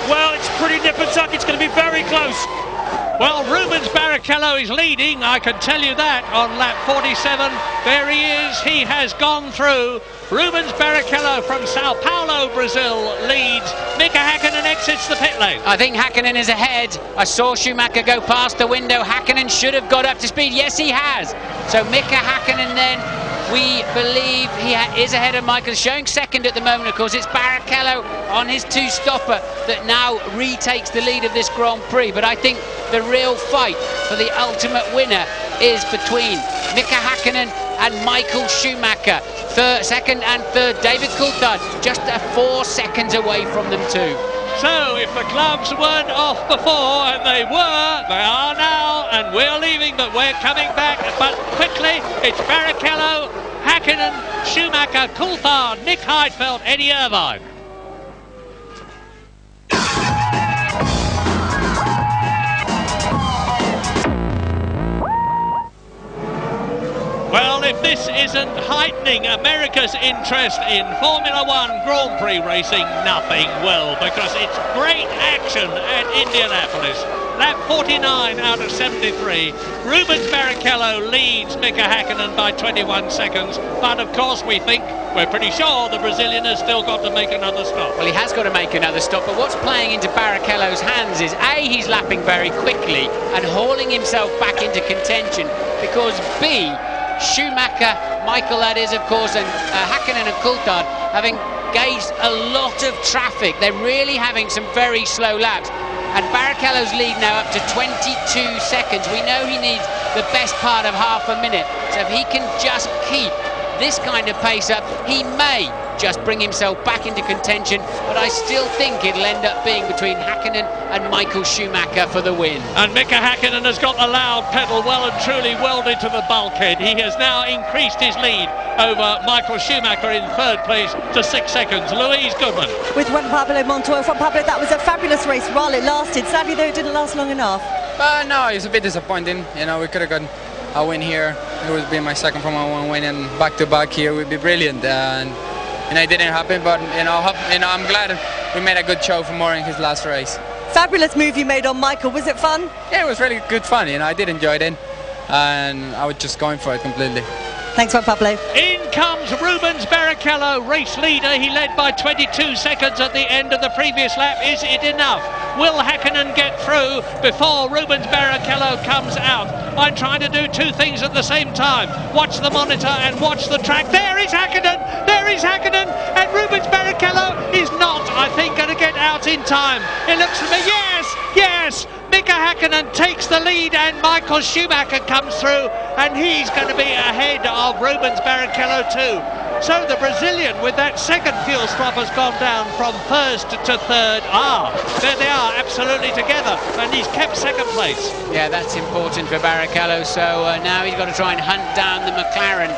well, it's pretty nip and tuck. It's going to be very close. Well, Rubens Barrichello is leading, I can tell you that, on lap 47. There he is, he has gone through. Rubens Barrichello from Sao Paulo, Brazil, leads. Mika Häkkinen exits the pit lane. I think Häkkinen is ahead. I saw Schumacher go past the window. Häkkinen should have got up to speed. Yes, he has. So Mika Häkkinen then, we believe he is ahead of Michael, showing 2nd at the moment. Of course, it's Barrichello on his 2-stopper that now retakes the lead of this Grand Prix. But I think the real fight for the ultimate winner is between Mika Häkkinen and Michael Schumacher. 2nd and 3rd, David Coulthard, just 4 seconds away from them too. So if the gloves weren't off before, and they were, they are now, and we're leaving, but we're coming back. But quickly, it's Barrichello, Häkkinen, Schumacher, Coulthard, Nick Heidfeld, Eddie Irvine. Well, if this isn't heightening America's interest in Formula One Grand Prix racing, nothing will, because it's great action at Indianapolis. Lap 49 out of 73. Rubens Barrichello leads Mika Häkkinen by 21 seconds, but of course we're pretty sure the Brazilian has still got to make another stop. Well, he has got to make another stop, but what's playing into Barrichello's hands is A, he's lapping very quickly and hauling himself back into contention, because B, Schumacher, Michael that is, of course, and Häkkinen and Coulthard have engaged a lot of traffic. They're really having some very slow laps. And Barrichello's lead now up to 22 seconds. We know he needs the best part of half a minute. So if he can just keep this kind of pace up, he may just bring himself back into contention, but I still think it'll end up being between Häkkinen and Michael Schumacher for the win. And Mika Häkkinen has got the loud pedal well and truly welded to the bulkhead. He has now increased his lead over Michael Schumacher in 3rd place to 6 seconds. Louise Goodman. With Juan Pablo Montoya. Juan Pablo, that was a fabulous race while it lasted. Sadly, though, it didn't last long enough. No, it's a bit disappointing. You know, we could have gone a win here. It would be my second Formula 1 win, and back-to-back here would be brilliant. And it didn't happen, but I'm glad we made a good show for Murray in his last race. Fabulous move you made on Michael. Was it fun? Yeah, it was really good fun. I did enjoy it, and I was just going for it completely. Thanks, Juan Pablo. In comes Rubens Barrichello, race leader. He led by 22 seconds at the end of the previous lap. Is it enough? Will Häkkinen get through before Rubens Barrichello comes out? I'm trying to do two things at the same time. Watch the monitor and watch the track. There is Häkkinen! There is Häkkinen! And Rubens Barrichello is not, I think, going to get out in time. It looks to me, yes! Yes! Mika Häkkinen takes the lead and Michael Schumacher comes through, and he's going to be ahead of Rubens Barrichello too. So the Brazilian with that second fuel swap has gone down from first to third. There they are, absolutely together, and he's kept second place. Yeah, that's important for Barrichello, so now he's got to try and hunt down the McLaren.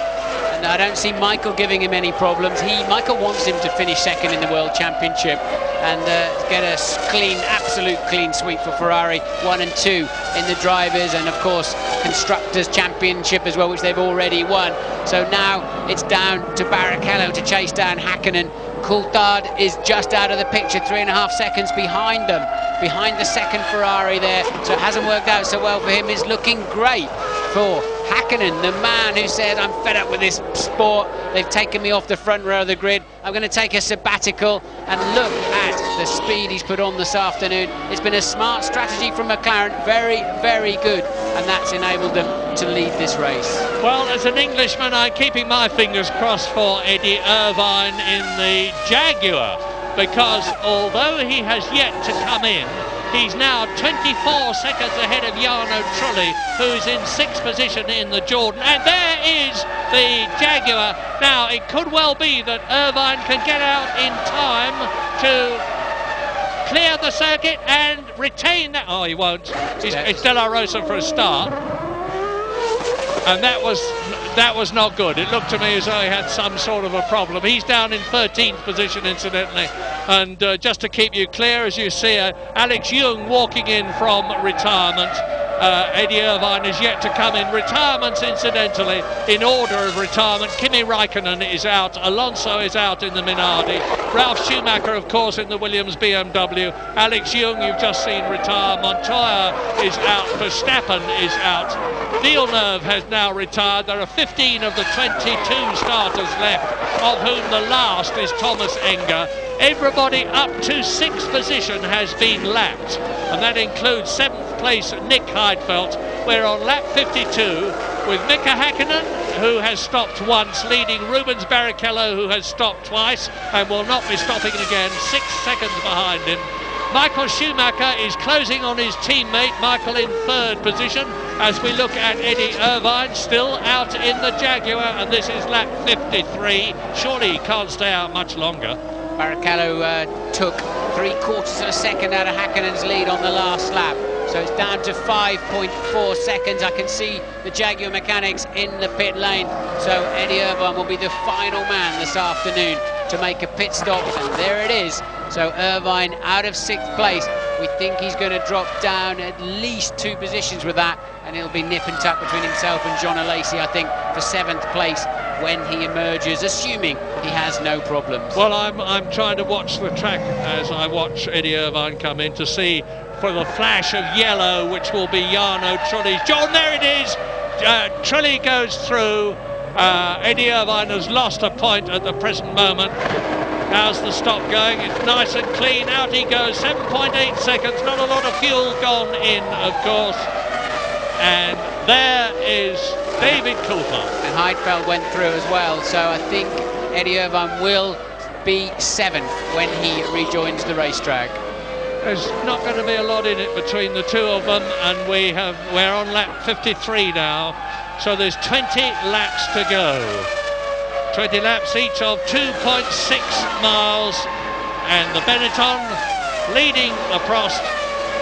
And I don't see Michael giving him any problems. Michael wants him to finish second in the World Championship and get a clean, absolute clean sweep for Ferrari, 1 and 2 in the drivers, and of course Constructors' Championship as well, which they've already won. So now it's down to Barrichello to chase down Häkkinen. Coulthard is just out of the picture, 3.5 seconds behind them, behind the second Ferrari there, so it hasn't worked out so well for him. It's looking great for Häkkinen, the man who said, I'm fed up with this sport, they've taken me off the front row of the grid, I'm going to take a sabbatical. And look at the speed he's put on this afternoon. It's been a smart strategy from McLaren, very, very good, and that's enabled them to lead this race. Well, as an Englishman, I'm keeping my fingers crossed for Eddie Irvine in the Jaguar, because although he has yet to come in, he's now 24 seconds ahead of Jarno Trulli, who's in 6th position in the Jordan. And there is the Jaguar. Now, it could well be that Irvine can get out in time to clear the circuit and retain that. Oh, he won't. It's De La Rosa for a start. And that was not good. It looked to me as though he had some sort of a problem. He's down in 13th position, incidentally. And just to keep you clear, as you see, Alex Young walking in from retirement. Eddie Irvine is yet to come in. Retirements, incidentally, in order of retirement. Kimi Raikkonen is out. Alonso is out in the Minardi. Ralf Schumacher, of course, in the Williams BMW. Alex Young, you've just seen retire. Montoya is out. Verstappen is out. Villeneuve has now retired. There are 15 of the 22 starters left, of whom the last is Thomas Enger. Everybody up to 6th position has been lapped, and that includes 7th place Nick Heidfeld. We're on lap 52 with Mika Häkkinen, who has stopped once, leading Rubens Barrichello, who has stopped twice and will not be stopping again, 6 seconds behind him. Michael Schumacher is closing on his teammate, Michael in 3rd position, as we look at Eddie Irvine still out in the Jaguar, and this is lap 53. Surely he can't stay out much longer. Barrichello took 3/4 of a second out of Häkkinen's lead on the last lap. So it's down to 5.4 seconds. I can see the Jaguar mechanics in the pit lane. So Eddie Irvine will be the final man this afternoon to make a pit stop, and there it is. So Irvine out of 6th place. We think he's going to drop down at least 2 positions with that, and it'll be nip and tuck between himself and John Alesi, I think, for 7th place when he emerges, assuming he has no problems. Well, I'm trying to watch the track as I watch Eddie Irvine come in to see for the flash of yellow, which will be Jarno Trulli's. John, there it is. Trulli goes through. Eddie Irvine has lost a point at the present moment. How's the stop going? It's nice and clean. Out he goes, 7.8 seconds. Not a lot of fuel gone in, of course. And there is David Coulthard. And Heidfeld went through as well, so I think Eddie Irvine will be 7th when he rejoins the racetrack. There's not going to be a lot in it between the two of them, and we're on lap 53 now, so there's 20 laps to go. 20 laps each of 2.6 miles, and the Benetton leading the Prost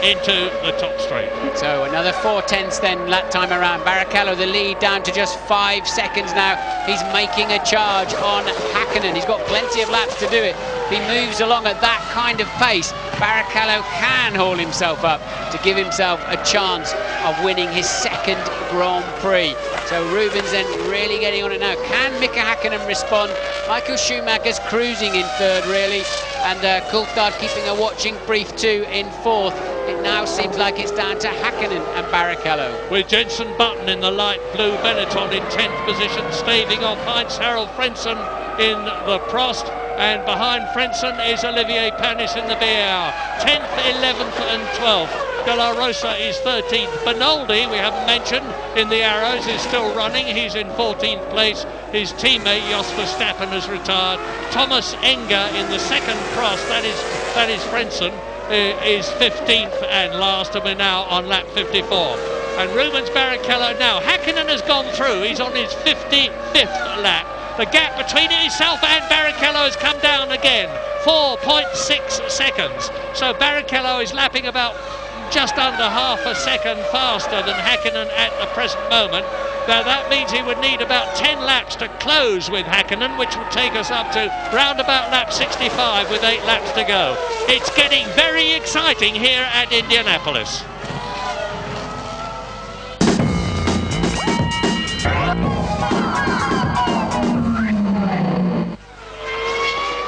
into the top straight. So another 4/10 then lap time around. Barrichello the lead down to just 5 seconds now. He's making a charge on Häkkinen. He's got plenty of laps to do it. If he moves along at that kind of pace, Barrichello can haul himself up to give himself a chance of winning his second Grand Prix. So Rubens then really getting on it now. Can Mika Häkkinen respond? Michael Schumacher's cruising in third, really, and Coulthard keeping a watching brief too in fourth. It now seems like it's down to Häkkinen and Barrichello. With Jenson Button in the light blue Benetton in 10th position, staving off Heinz-Harald Frentzen in the Prost, and behind Frentzen is Olivier Panis in the BAR. 10th, 11th and 12th. De La Rosa is 13th. Benoldi, we haven't mentioned, in the Arrows is still running. He's in 14th place. His teammate Jos Verstappen has retired. Thomas Enger in the second cross, that is Frentzen, is 15th and last, and we're now on lap 54. And Rubens Barrichello now. Häkkinen has gone through. He's on his 55th lap. The gap between himself and Barrichello has come down again. 4.6 seconds. So Barrichello is lapping about just under half a second faster than Häkkinen at the present moment. Now that means he would need about 10 laps to close with Häkkinen, which would take us up to round about lap 65 with 8 laps to go. It's getting very exciting here at Indianapolis.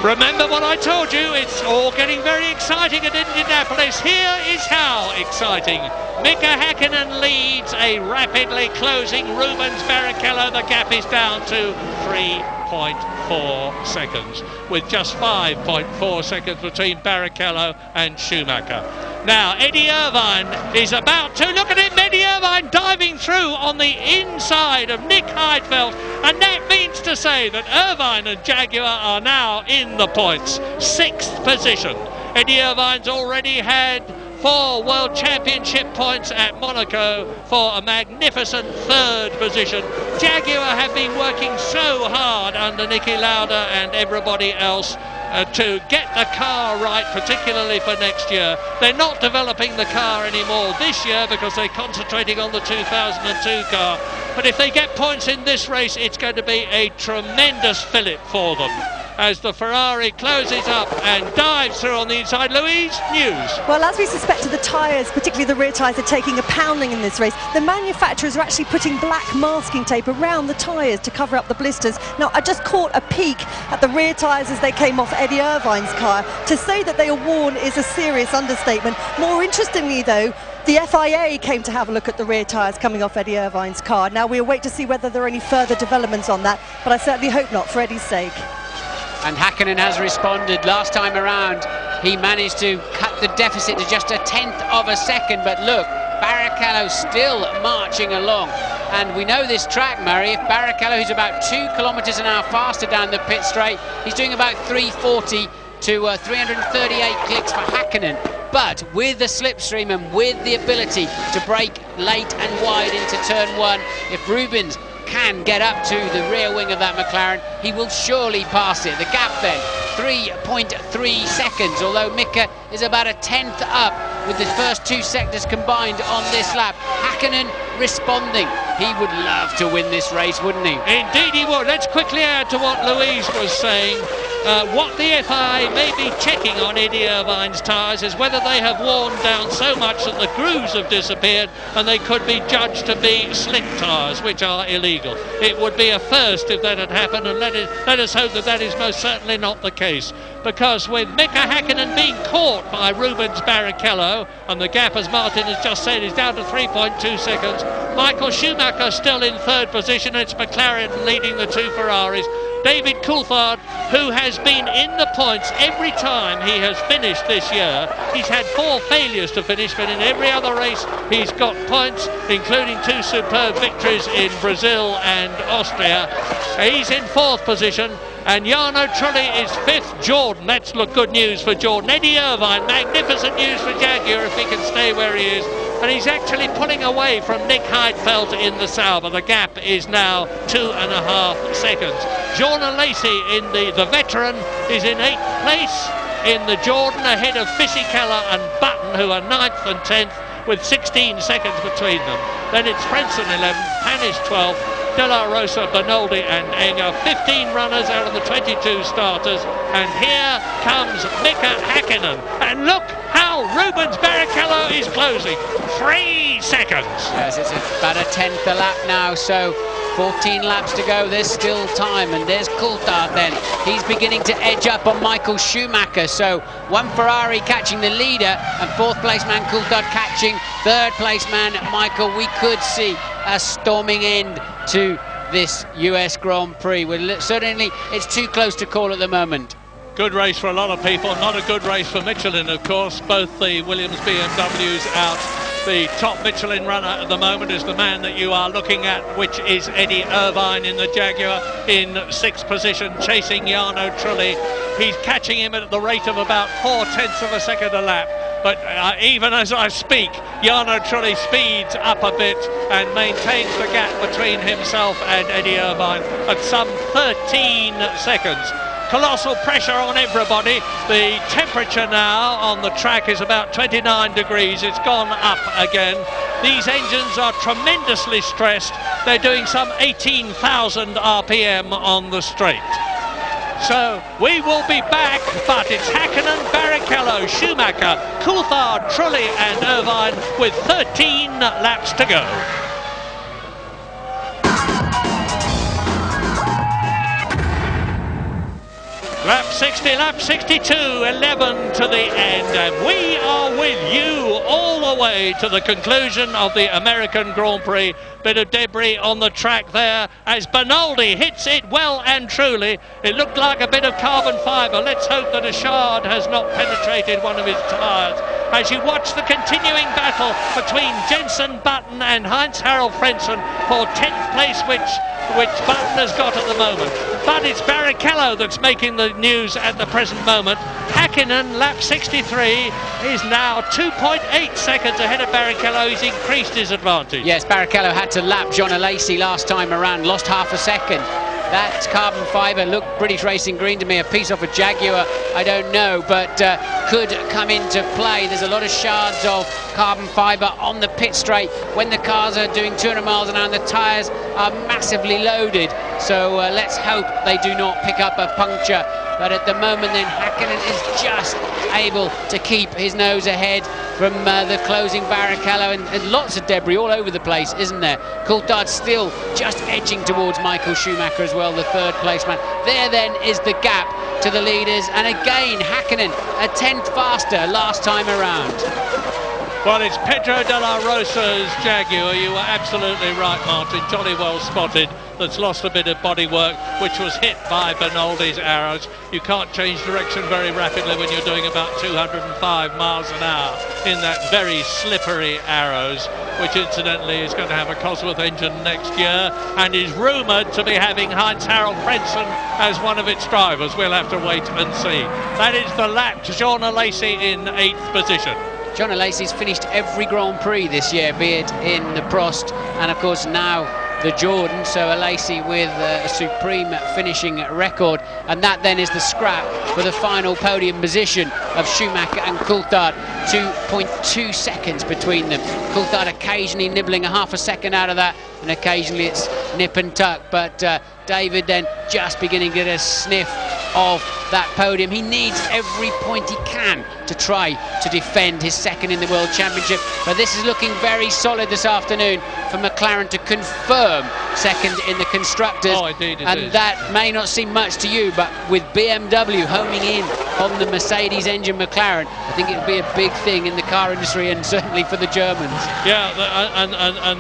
Remember what I told you, it's all getting very exciting at Indianapolis. Here is how exciting. Mika Häkkinen leads a rapidly closing Rubens Barrichello. The gap is down to 3.4 seconds, with just 5.4 seconds between Barrichello and Schumacher. Now, Eddie Irvine is about to, look at him, Eddie Irvine diving through on the inside of Nick Heidfeld, and that means to say that Irvine and Jaguar are now in the points. 6th position. Eddie Irvine's already had 4 World Championship points at Monaco for a magnificent 3rd position. Jaguar have been working so hard under Niki Lauda and everybody else to get the car right, particularly for next year. They're not developing the car anymore this year because they're concentrating on the 2002 car. But if they get points in this race, it's going to be a tremendous fillip for them. As the Ferrari closes up and dives through on the inside. Louise, news. Well, as we suspected, the tyres, particularly the rear tyres, are taking a pounding in this race. The manufacturers are actually putting black masking tape around the tyres to cover up the blisters. Now, I just caught a peek at the rear tyres as they came off Eddie Irvine's car. To say that they are worn is a serious understatement. More interestingly, though, the FIA came to have a look at the rear tyres coming off Eddie Irvine's car. Now, we'll wait to see whether there are any further developments on that, but I certainly hope not, for Eddie's sake. And Häkkinen has responded. Last time around, he managed to cut the deficit to just 1/10 of a second. But look, Barrichello still marching along. And we know this track, Murray. If Barrichello, who's about 2 kilometres an hour faster down the pit straight, he's doing about 340 to 338 clicks for Häkkinen. But with the slipstream and with the ability to brake late and wide into turn 1, if Rubens can get up to the rear wing of that McLaren, he will surely pass it. The gap then, 3.3 seconds, although Mika is about 1/10 up with the first 2 sectors combined on this lap. Häkkinen responding. He would love to win this race, wouldn't he? Indeed he would. Let's quickly add to what Louise was saying. What the FIA may be checking on Eddie Irvine's tyres is whether they have worn down so much that the grooves have disappeared and they could be judged to be slick tyres, which are illegal. It would be a first if that had happened, and let us hope that that is most certainly not the case. Because with Mika Häkkinen being caught by Rubens Barrichello, and the gap, as Martin has just said, is down to 3.2 seconds, Michael Schumacher still in 3rd position. It's McLaren leading the 2 Ferraris. David Coulthard, who has been in the points every time he has finished this year. He's had 4 failures to finish, but in every other race he's got points, including 2 superb victories in Brazil and Austria. He's in 4th position, and Jarno Trulli is 5th. Jordan, that's good news for Jordan. Eddie Irvine, magnificent news for Jaguar if he can stay where he is. And he's actually pulling away from Nick Heidfeld in the Sauber. The gap is now 2.5 seconds. Jordan Lacey, in the veteran, is in 8th place in the Jordan, ahead of Fisichella and Button, who are 9th and 10th, with 16 seconds between them. Then it's Frentzen 11th, Panis 12th, De La Rosa, Bernoldi and Enger. 15 runners out of the 22 starters. And here comes Mika Häkkinen. And look how Rubens Barrichello is closing. 3 seconds. Yes, it's about a tenth a lap now, so 14 laps to go. There's still time, and there's Coulthard then. He's beginning to edge up on Michael Schumacher, so one Ferrari catching the leader, and 4th place man Coulthard catching 3rd place man Michael. We could see a storming end to this US Grand Prix. Certainly, it's too close to call at the moment. Good race for a lot of people, not a good race for Michelin, of course. Both the Williams BMWs out. The top Michelin runner at the moment is the man that you are looking at, which is Eddie Irvine in the Jaguar in 6th position, chasing Jarno Trulli. He's catching him at the rate of about 0.4 of a second a lap. But even as I speak, Jarno Trulli speeds up a bit and maintains the gap between himself and Eddie Irvine at some 13 seconds. Colossal pressure on everybody. The temperature now on the track is about 29 degrees. It's gone up again. These engines are tremendously stressed. They're doing some 18,000 RPM on the straight. So we will be back, but it's Häkkinen, Barrichello, Schumacher, Coulthard, Trulli and Irvine with 13 laps to go. Lap 60, lap 62, 11 to the end, and we are with you all the way to the conclusion of the American Grand Prix. Bit of debris on the track there as Bernoldi hits it well and truly. It looked like a bit of carbon fibre. Let's hope that a shard has not penetrated one of his tyres. As you watch the continuing battle between Jenson Button and Heinz-Harald Frentzen for 10th place, which Button has got at the moment. But it's Barrichello that's making the news at the present moment. Häkkinen, lap 63, is now 2.8 seconds ahead of Barrichello. He's increased his advantage. Yes, Barrichello had to lap John Alesi last time around, lost half a second. That carbon fibre looked British Racing Green to me, a piece off a Jaguar, I don't know, but could come into play. There's a lot of shards of carbon fibre on the pit straight when the cars are doing 200 miles an hour and the tyres are massively loaded. So let's hope they do not pick up a puncture. But at the moment then Häkkinen is just able to keep his nose ahead from the closing Barrichello, and lots of debris all over the place, isn't there? Coulthard still just edging towards Michael Schumacher as well, the 3rd place man. There then is the gap to the leaders, and again Häkkinen a tenth faster last time around. Well, it's Pedro de la Rosa's Jaguar. You were absolutely right, Martin. Jolly well spotted. That's lost a bit of bodywork, which was hit by Bernoldi's arrows. You can't change direction very rapidly when you're doing about 205 miles an hour in that very slippery arrows, which incidentally is going to have a Cosworth engine next year and is rumoured to be having Heinz-Harald Frentzen as one of its drivers. We'll have to wait and see. That is the lap to John Alesi in 8th position. John Alesi's finished every Grand Prix this year, be it in the Prost and of course now the Jordan, so Alesi with a supreme finishing record, and that then is the scrap for the final podium position of Schumacher and Coulthard. 2.2 seconds between them. Coulthard occasionally nibbling a half a second out of that, and occasionally it's nip and tuck, but David then just beginning to get a sniff of that podium. He needs every point he can to try to defend his 2nd in the World Championship, but this is looking very solid this afternoon for McLaren to confirm 2nd in the Constructors. Oh, indeed it and is. That may not seem much to you, but with BMW homing in on the Mercedes engine McLaren, I think it would be a big thing in the car industry and certainly for the Germans. Yeah,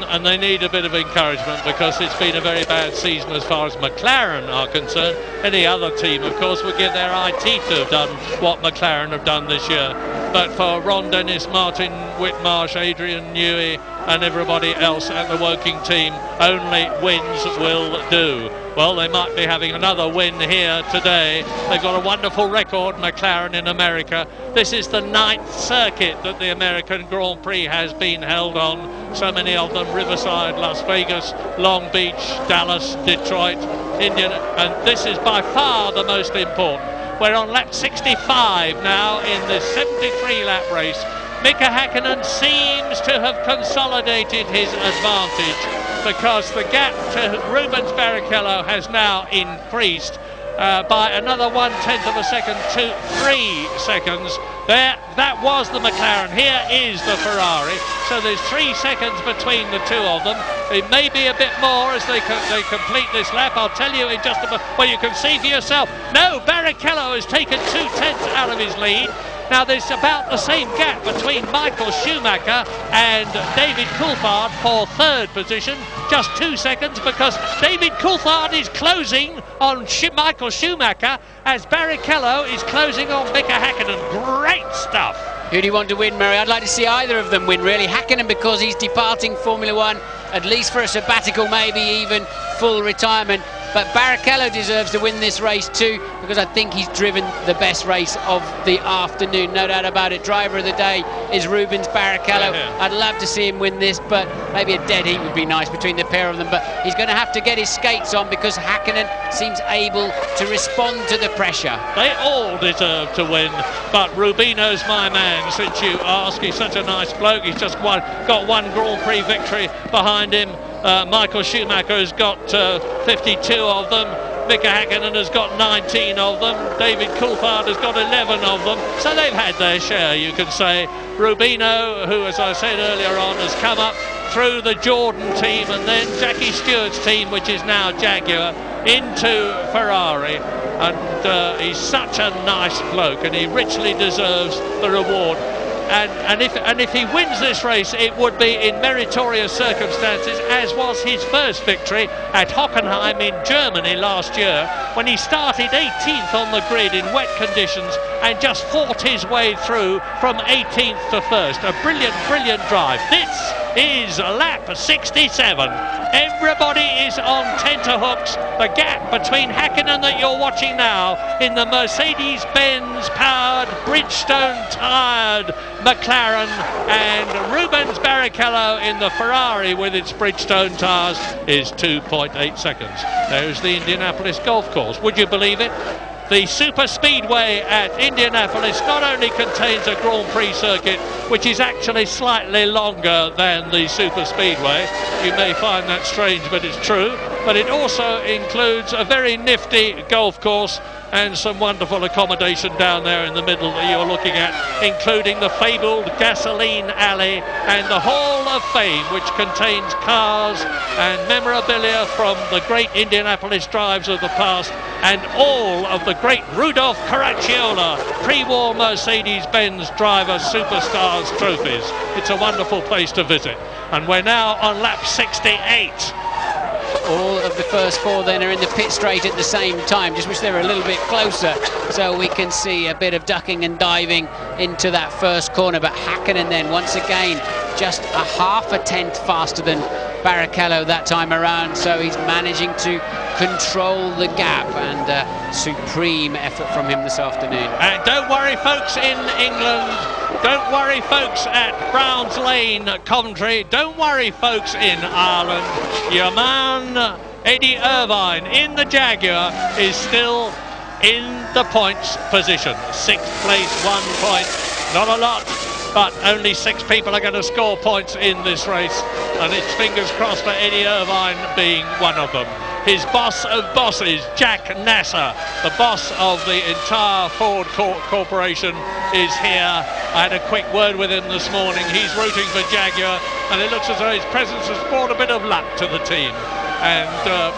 and they need a bit of encouragement because it's been a very bad season as far as McLaren are concerned. Any other team, of course, would give their IT to have done what McLaren have done this year. But for Ron Dennis, Martin Whitmarsh, Adrian Newey and everybody else at the working team, only wins will do. Well, they might be having another win here today. They've got a wonderful record, McLaren, in America. This is the 9th circuit that the American Grand Prix has been held on. So many of them: Riverside, Las Vegas, Long Beach, Dallas, Detroit, Indian, and this is by far the most important. We're on lap 65 now in the 73 lap race. Mika Häkkinen seems to have consolidated his advantage, because the gap to Rubens Barrichello has now increased by another 1/10 of a second to 3 seconds. That was the McLaren. Here is the Ferrari. So there's 3 seconds between the two of them. It may be a bit more as they complete this lap. I'll tell you in just a moment. Well, you can see for yourself. No, Barrichello has taken 2/10 out of his lead. Now there's about the same gap between Michael Schumacher and David Coulthard for third position, just 2 seconds, because David Coulthard is closing on Michael Schumacher as Barrichello is closing on Mika Häkkinen. Great stuff. Who do you want to win, Murray? I'd like to see either of them win, really. Häkkinen because he's departing Formula One, at least for a sabbatical, maybe even full retirement. But Barrichello deserves to win this race too, because I think he's driven the best race of the afternoon, no doubt about it. Driver of the day is Rubens Barrichello. I'd love to see him win this, but maybe a dead heat would be nice between the pair of them. But he's going to have to get his skates on, because Häkkinen seems able to respond to the pressure. They all deserve to win, but Rubino's my man, since you ask. He's such a nice bloke. He's just got one Grand Prix victory behind him. Michael Schumacher has got 52 of them. Mika Häkkinen has got 19 of them. David Coulthard has got 11 of them. So they've had their share, you can say. Rubino, who, as I said earlier on, has come up through the Jordan team and then Jackie Stewart's team, which is now Jaguar, into Ferrari. And he's such a nice bloke, and he richly deserves the reward. And if he wins this race, it would be in meritorious circumstances, as was his first victory at Hockenheim in Germany last year, when he started 18th on the grid in wet conditions and just fought his way through from 18th to first. A brilliant, brilliant drive. This is lap 67. Everybody is on tenterhooks. The gap between Häkkinen that you're watching now in the Mercedes-Benz powered, Bridgestone tired McLaren, and Rubens Barrichello in the Ferrari with its Bridgestone tyres is 2.8 seconds. There's the Indianapolis Golf Course. Would you believe it? The super speedway at Indianapolis not only contains a Grand Prix circuit, which is actually slightly longer than the super speedway. You may find that strange, but it's true. But it also includes a very nifty golf course and some wonderful accommodation down there in the middle that you're looking at, including the fabled gasoline alley and the Hall of Fame, which contains cars and memorabilia from the great Indianapolis drives of the past and all of the great Rudolph Caracciola pre-war Mercedes-Benz driver superstars trophies. It's a wonderful place to visit. And we're now on lap 68. All of the first four then are in the pit straight at the same time. Just wish they were a little bit closer so we can see a bit of ducking and diving into that first corner. But Häkkinen then once again just a half a tenth faster than Barrichello that time around, so he's managing to control the gap, and supreme effort from him this afternoon. And don't worry folks in England, don't worry folks at Browns Lane, Coventry, don't worry folks in Ireland, your man Eddie Irvine in the Jaguar is still in the points position. 6th place, 1 point, not a lot, but only 6 people are going to score points in this race, and it's fingers crossed for Eddie Irvine being one of them. His boss of bosses, Jack Nasser, the boss of the entire Ford Corporation, is here. I had a quick word with him this morning. He's rooting for Jaguar, and it looks as though his presence has brought a bit of luck to the team. And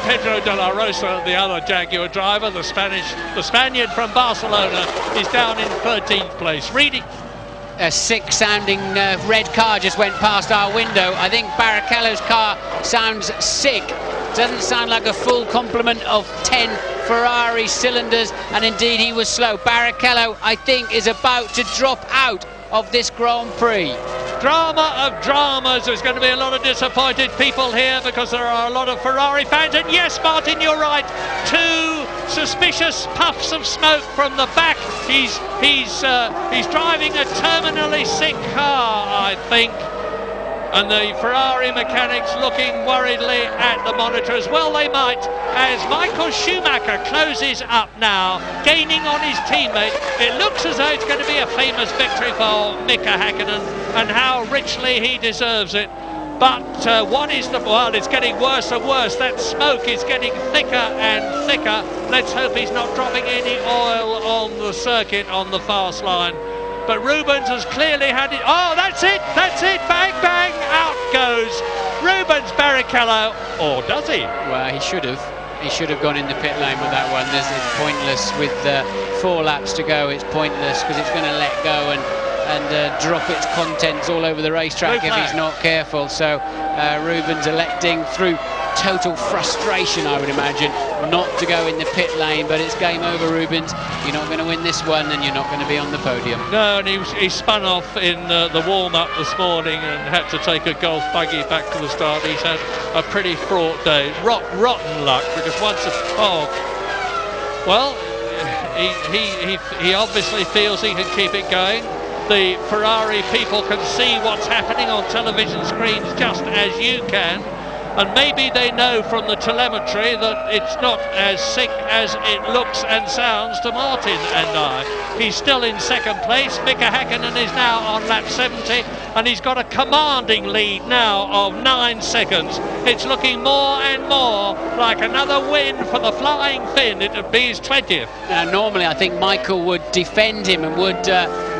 Pedro de la Rosa, the other Jaguar driver, the Spaniard from Barcelona, is down in 13th place. Reading. A sick-sounding red car just went past our window. I think Barrichello's car sounds sick. Doesn't sound like a full complement of 10 Ferrari cylinders, and indeed he was slow. Barrichello, I think, is about to drop out of this Grand Prix. Drama of dramas. There's going to be a lot of disappointed people here because there are a lot of Ferrari fans. And yes, Martin, you're right. 2 suspicious puffs of smoke from the back. He's driving a terminally sick car, I think. And the Ferrari mechanics looking worriedly at the monitors. Well, they might, as Michael Schumacher closes up now, gaining on his teammate. It looks as though it's going to be a famous victory for Mika Häkkinen, and how richly he deserves it. But what is the... Well, it's getting worse and worse. That smoke is getting thicker and thicker. Let's hope he's not dropping any oil on the circuit on the fast line. But Rubens has clearly had it. Oh, that's it, bang, bang, out goes Rubens Barrichello. Or does he? Well, he should have. He should have gone in the pit lane with that one. It's pointless with 4 laps to go. It's pointless because it's going to let go and drop its contents all over the racetrack if he's not careful. So Rubens electing through total frustration, I would imagine, not to go in the pit lane, but it's game over, Rubens. You're not going to win this one and you're not going to be on the podium. No, and he spun off in the warm-up this morning and had to take a golf buggy back to the start. He's had a pretty fraught day. Rotten luck, because well, he obviously feels he can keep it going. The Ferrari people can see what's happening on television screens just as you can. And maybe they know from the telemetry that it's not as sick as it looks and sounds to Martin and I. He's still in second place. Mika Häkkinen is now on lap 70, and he's got a commanding lead now of 9 seconds. It's looking more and more like another win for the Flying Finn. It would be his 20th. Normally I think Michael would defend him and would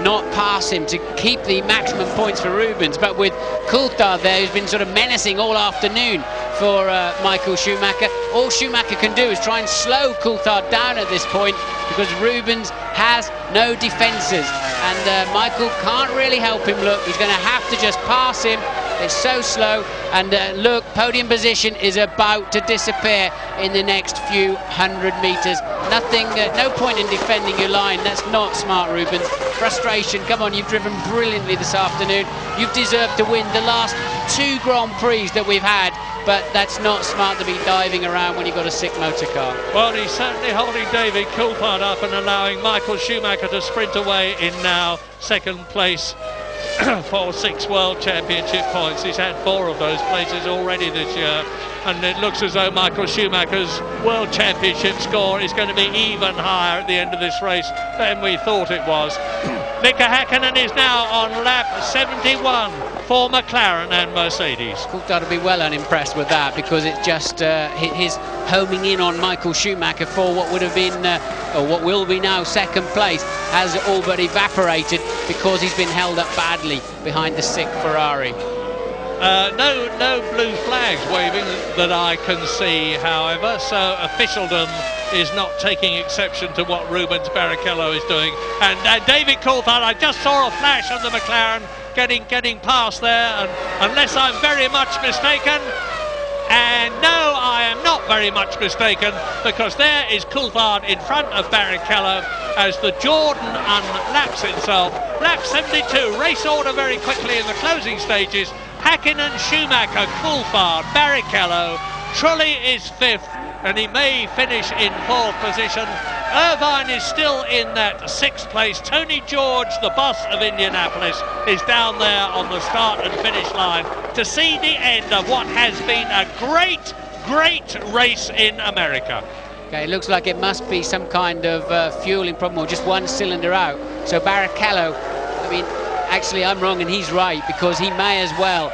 not pass him to keep the maximum points for Rubens, but with Coulthard there, who's been sort of menacing all afternoon for Michael Schumacher, all Schumacher can do is try and slow Coulthard down at this point, because Rubens has no defences, and Michael can't really help him. Look, he's going to have to just pass him. It's so slow, and look, podium position is about to disappear in the next few 100 metres. Nothing, no point in defending your line. That's not smart, Rubens. Frustration, come on, you've driven brilliantly this afternoon. You've deserved to win the last 2 Grand Prix that we've had, but that's not smart to be diving around when you've got a sick motor car. Well, he's certainly holding David Coulthard up and allowing Michael Schumacher to sprint away in now second place for 6 World Championship points. He's had 4 of those places already this year, and it looks as though Michael Schumacher's World Championship score is going to be even higher at the end of this race than we thought it was. Mika Häkkinen is now on lap 71 for McLaren and Mercedes. Coulthard will be well unimpressed with that, because it's just his homing in on Michael Schumacher for what would have been, or what will be now, second place, has all but evaporated because he's been held up badly behind the sick Ferrari. No blue flags waving that I can see, however, so officialdom is not taking exception to what Rubens Barrichello is doing. And David Coulthard, I just saw a flash of the McLaren getting past there, and unless I'm very much mistaken, and no, I am not very much mistaken, because there is Coulthard in front of Barrichello as the Jordan unlaps itself. Lap 72, race order very quickly in the closing stages. Häkkinen, Schumacher, Coulthard, Barrichello. Trulli is 5th, and he may finish in 4th position. Irvine is still in that 6th place. Tony George, the boss of Indianapolis, is down there on the start and finish line to see the end of what has been a great race in America. Okay, it looks like it must be some kind of fueling problem, or just one cylinder out. So Barrichello, I mean, actually I'm wrong and he's right, because he may as well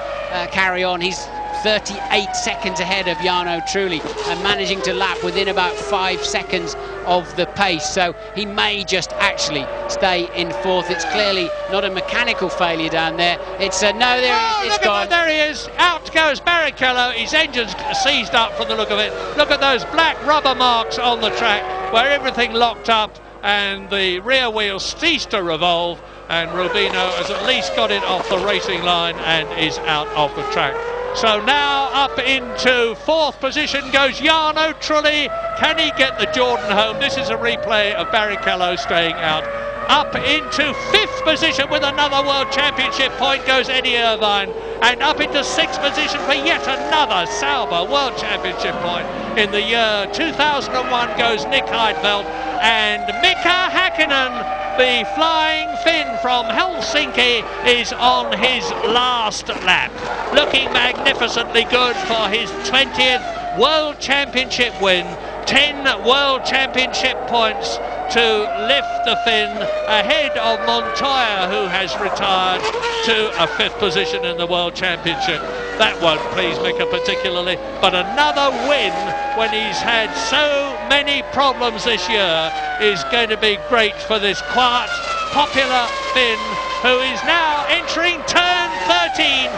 carry on. He's 38 seconds ahead of Jarno Trulli and managing to lap within about 5 seconds of the pace, so he may just actually stay in 4th. It's clearly not a mechanical failure down there. It's no, there it's gone. There he is. Out goes Barrichello. His engine's seized up from the look of it. Look at those black rubber marks on the track where everything locked up and the rear wheels ceased to revolve, and Rubino has at least got it off the racing line and is out of the track. So now up into 4th position goes Jarno Trulli. Can he get the Jordan home? This is a replay of Barrichello staying out. Up into 5th position with another World Championship point goes Eddie Irvine. And up into 6th position for yet another Sauber World Championship point in the year 2001 goes Nick Heidfeld. And Mika Häkkinen, the Flying Finn from Helsinki is on his last lap, looking magnificently good for his 20th World Championship win. 10 World Championship points to lift the Finn ahead of Montoya, who has retired to a 5th position in the World Championship. That won't please Mika particularly, but another win when he's had so many problems this year is going to be great for this quiet, popular Finn, who is now entering turn 13.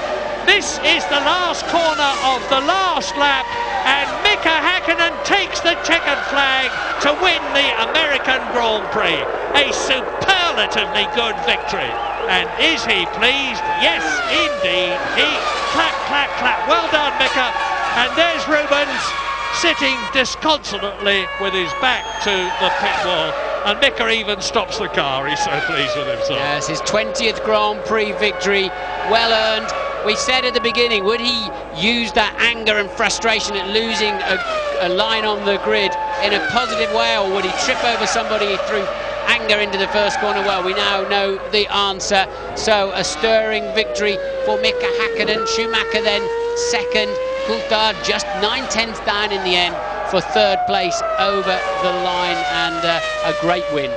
This is the last corner of the last lap, and Mika Häkkinen takes the checkered flag to win the American Grand Prix. A superlatively good victory. And is he pleased? Yes, indeed. He clap, clap, clap. Well done, Mika. And there's Rubens sitting disconsolately with his back to the pit wall. And Mika even stops the car. He's so pleased with himself. Yes, his 20th Grand Prix victory, well earned. We said at the beginning, would he use that anger and frustration at losing a line on the grid in a positive way, or would he trip over somebody through anger into the first corner? Well, we now know the answer. So a stirring victory for Mika Häkkinen. Schumacher then second. Coulthard just 9/10 down in the end for 3rd place over the line, and a great win.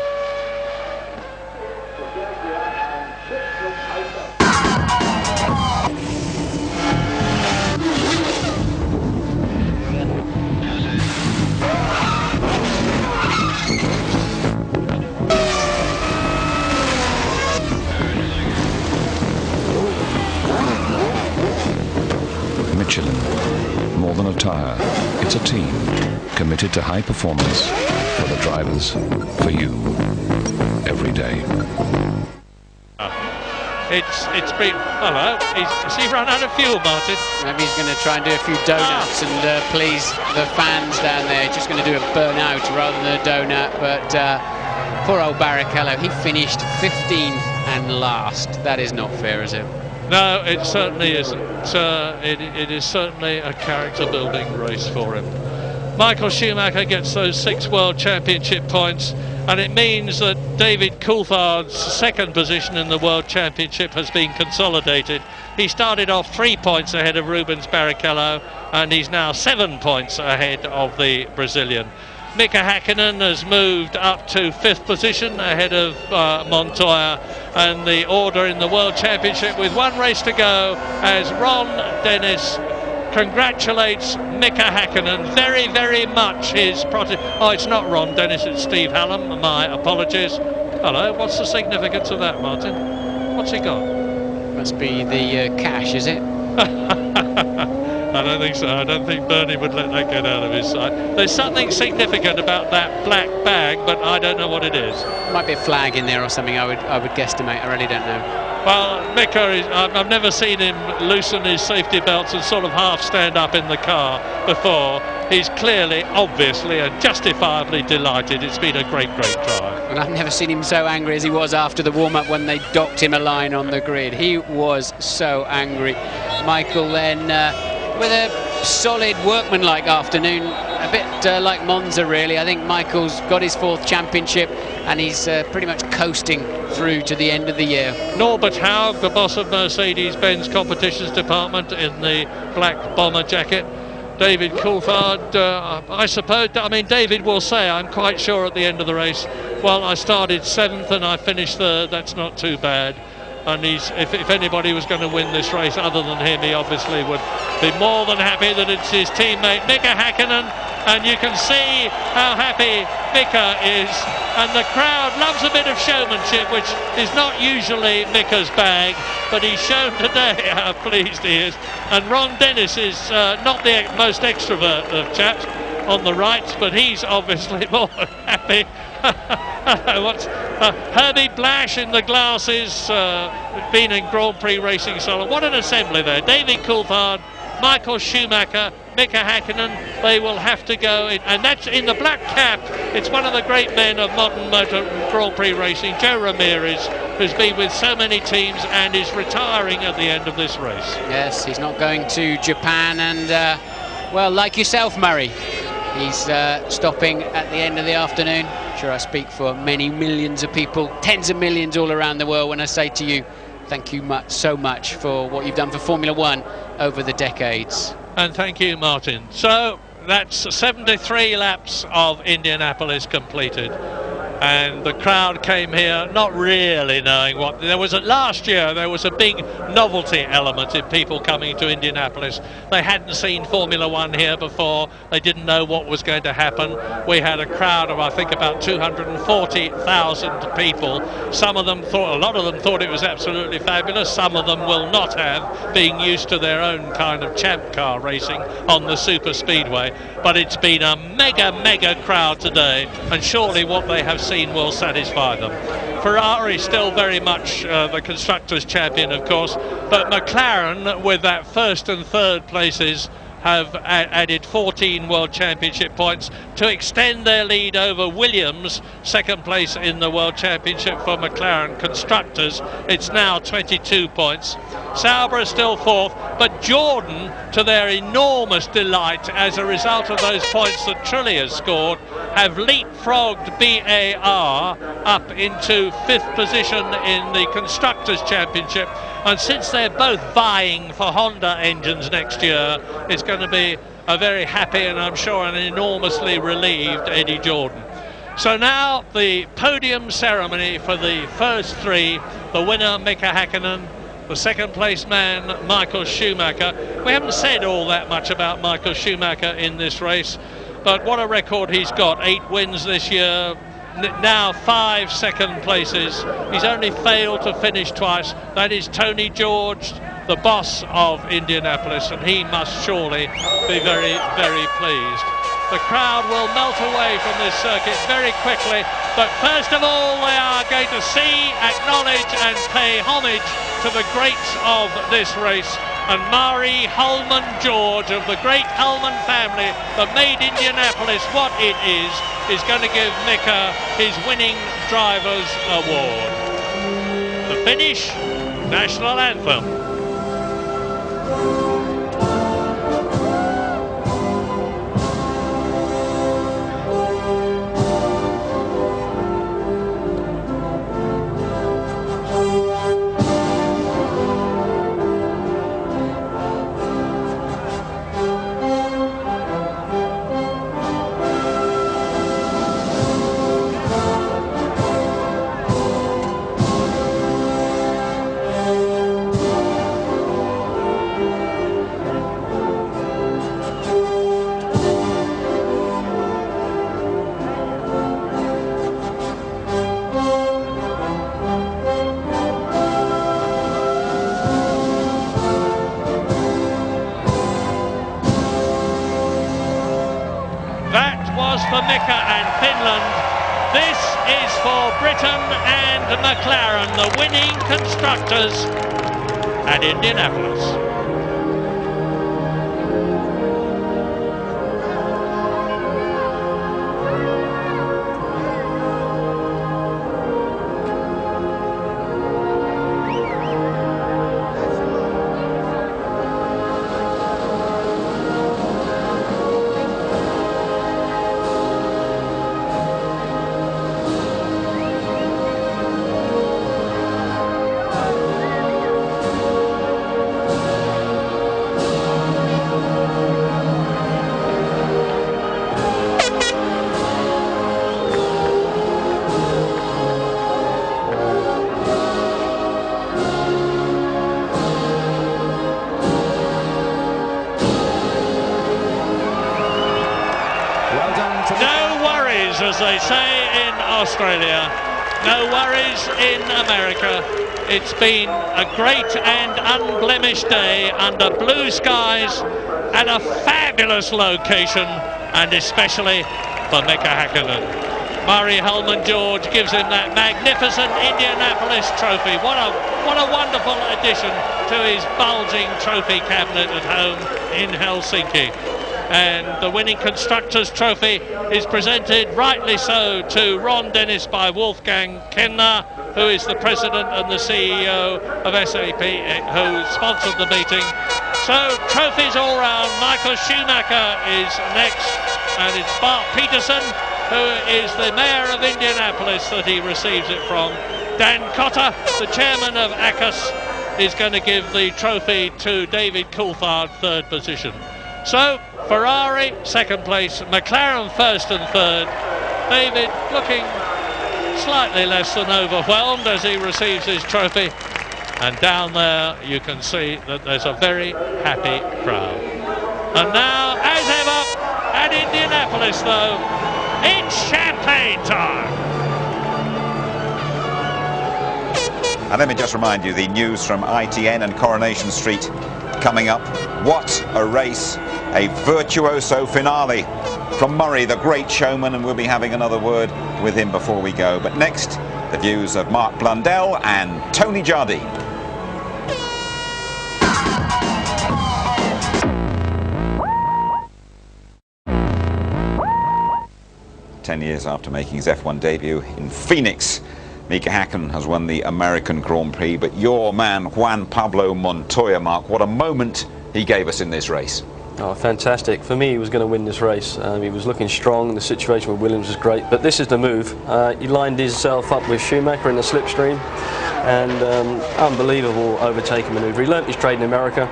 Michelin, more than a tyre, it's a team committed to high performance for the drivers, for you, every day. It's been, hello, has he run out of fuel, Martin? Maybe he's going to try and do a few donuts and please the fans down there. He's just going to do a burnout rather than a donut, but poor old Barrichello, he finished 15th and last. That is not fair, is it? No, it certainly isn't. It is certainly a character-building race for him. Michael Schumacher gets those 6 World Championship points, and it means that David Coulthard's 2nd position in the World Championship has been consolidated. He started off 3 points ahead of Rubens Barrichello, and he's now 7 points ahead of the Brazilian. Mika Häkkinen has moved up to 5th position ahead of Montoya, and the order in the World Championship with 1 race to go as Ron Dennis congratulates Mika Häkkinen very, very much. Oh, it's not Ron Dennis, it's Steve Hallam. My apologies. Hello, what's the significance of that, Martin? What's he got? Must be the cash, is it? I don't think so. I don't think Bernie would let that get out of his sight. There's something significant about that black bag, but I don't know what it is. Might be a flag in there or something, I would guesstimate. I really don't know. Well, Mika, I've never seen him loosen his safety belts and sort of half stand up in the car before. He's clearly, obviously and justifiably delighted. It's been a great, great drive. And I've never seen him so angry as he was after the warm-up when they docked him a line on the grid. He was so angry. Michael then with a solid workmanlike afternoon, a bit like Monza really. I think Michael's got his 4th championship and he's pretty much coasting through to the end of the year. Norbert Haug, the boss of Mercedes-Benz competitions department, in the black bomber jacket. David Coulthard, I suppose, I mean, David will say, I'm quite sure at the end of the race, well, I started 7th and I finished 3rd, that's not too bad. And if anybody was going to win this race other than him, he obviously would be more than happy that it's his teammate Mika Häkkinen, and you can see how happy Mika is, and the crowd loves a bit of showmanship, which is not usually Mika's bag, but he's shown today how pleased he is. And Ron Dennis is not the most extrovert of chaps on the right, but he's obviously more than happy. Herbie Blash in the glasses, been in Grand Prix racing solo. What an assembly there. David Coulthard, Michael Schumacher, Mika Häkkinen, they will have to go in, and that's in the black cap. It's one of the great men of modern motor Grand Prix racing, Joe Ramirez, who's been with so many teams and is retiring at the end of this race. Yes, he's not going to Japan, and well, like yourself, Murray, he's stopping at the end of the afternoon. sure I speak for many millions of people, tens of millions all around the world when I say to you, thank you so much for what you've done for Formula One over the decades. And thank you, Martin. So that's 73 laps of Indianapolis completed. And the crowd came here not really knowing what there was. Last year there was a big novelty element in people coming to Indianapolis. They hadn't seen Formula One here before. They didn't know what was going to happen. We had a crowd of, I think, about 240,000 people. Some of them thought, a lot of them thought it was absolutely fabulous. Some of them will not have, being used to their own kind of champ car racing on the super speedway. But it's been a mega crowd today, and surely what they have seen will satisfy them. Ferrari still very much the constructors' champion, of course, but McLaren, with that first and third places, have added 14 World Championship points to extend their lead over Williams, second place in the World Championship for McLaren Constructors. It's now 22 points. Sauber is still fourth, but Jordan, to their enormous delight as a result of those points that Trulli has scored, have leapfrogged BAR up into fifth position in the Constructors' Championship. And since they're both vying for Honda engines next year, it's going to be a very happy and I'm sure an enormously relieved Eddie Jordan. So now the podium ceremony for the first three. The winner, Mika Häkkinen, the second place man, Michael Schumacher. We haven't said all that much about Michael Schumacher in this race, but what a record he's got. 8 wins this year. Now 5 second places. He's only failed to finish twice. That is Tony George, the boss of Indianapolis, and he must surely be very pleased. The crowd will melt away from this circuit very quickly, but first of all they are going to see, acknowledge and pay homage to the greats of this race. And Murray Holman George of the great Holman family that made Indianapolis what it is going to give Mika his winning driver's award. The finish, national anthem. For Mika and Finland. This is for Britain and McLaren, the winning constructors at Indianapolis. As they say in Australia, no worries in America. It's been a great and unblemished day under blue skies at a fabulous location, and especially for Mika Häkkinen. Murray Holman George gives him that magnificent Indianapolis trophy. What a wonderful addition to his bulging trophy cabinet at home in Helsinki. And the winning constructors trophy is presented, rightly so, to Ron Dennis by Wolfgang Kenner, who is the president and the CEO of SAP, who sponsored the meeting. So trophies all round. Michael Schumacher is next, and it's Bart Peterson who is the Mayor of Indianapolis that he receives it from. Dan Cotter, the chairman of ACUS, is going to give the trophy to David Coulthard, third position. So, Ferrari, second place, McLaren first and third. David looking slightly less than overwhelmed as he receives his trophy. And down there you can see that there's a very happy crowd. And now, as ever, at Indianapolis though, it's champagne time! And let me just remind you, the news from ITN and Coronation Street coming up. What a race, a virtuoso finale from Murray, the great showman, and we'll be having another word with him before we go. But next, the views of Mark Blundell and Tony Jardine. Ten years after making his F1 debut in Phoenix, Mika Häkkinen has won the American Grand Prix, but your man Juan Pablo Montoya, Mark, what a moment he gave us in this race. Oh, fantastic. For me, he was going to win this race. He was looking strong, and the situation with Williams was great, but this is the move. He lined himself up with Schumacher in the slipstream, and unbelievable overtaking manoeuvre. He learnt his trade in America,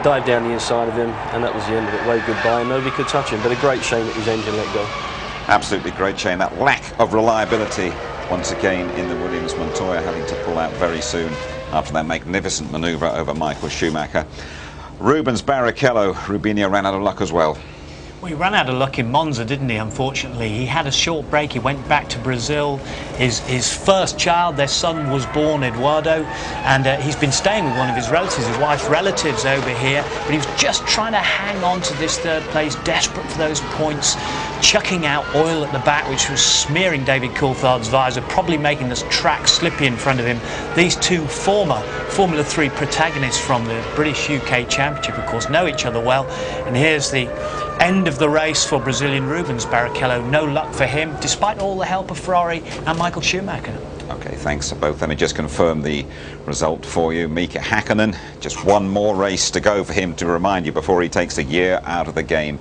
dived down the inside of him, and that was the end of it. Waved goodbye, and nobody could touch him, but a great shame that his engine let go. Absolutely great shame. That lack of reliability once again in the Williams. Montoya having to pull out very soon after that magnificent manoeuvre over Michael Schumacher. Rubens Barrichello, Rubinho ran out of luck as well. Well, he ran out of luck in Monza, didn't he, unfortunately. He had a short break, he went back to Brazil. His first child, their son, was born, Eduardo, and he's been staying with one of his relatives, his wife's relatives over here, but he was just trying to hang on to this third place, desperate for those points, chucking out oil at the back, which was smearing David Coulthard's visor, probably making this track slippy in front of him. These two former Formula 3 protagonists from the British UK Championship, of course, know each other well, and here's the end of the race for Brazilian Rubens Barrichello. No luck for him, despite all the help of Ferrari and Michael Schumacher. Okay, thanks to both. Let me just confirm the result for you. Mika Häkkinen, just one more race to go for him, to remind you, before he takes a year out of the game.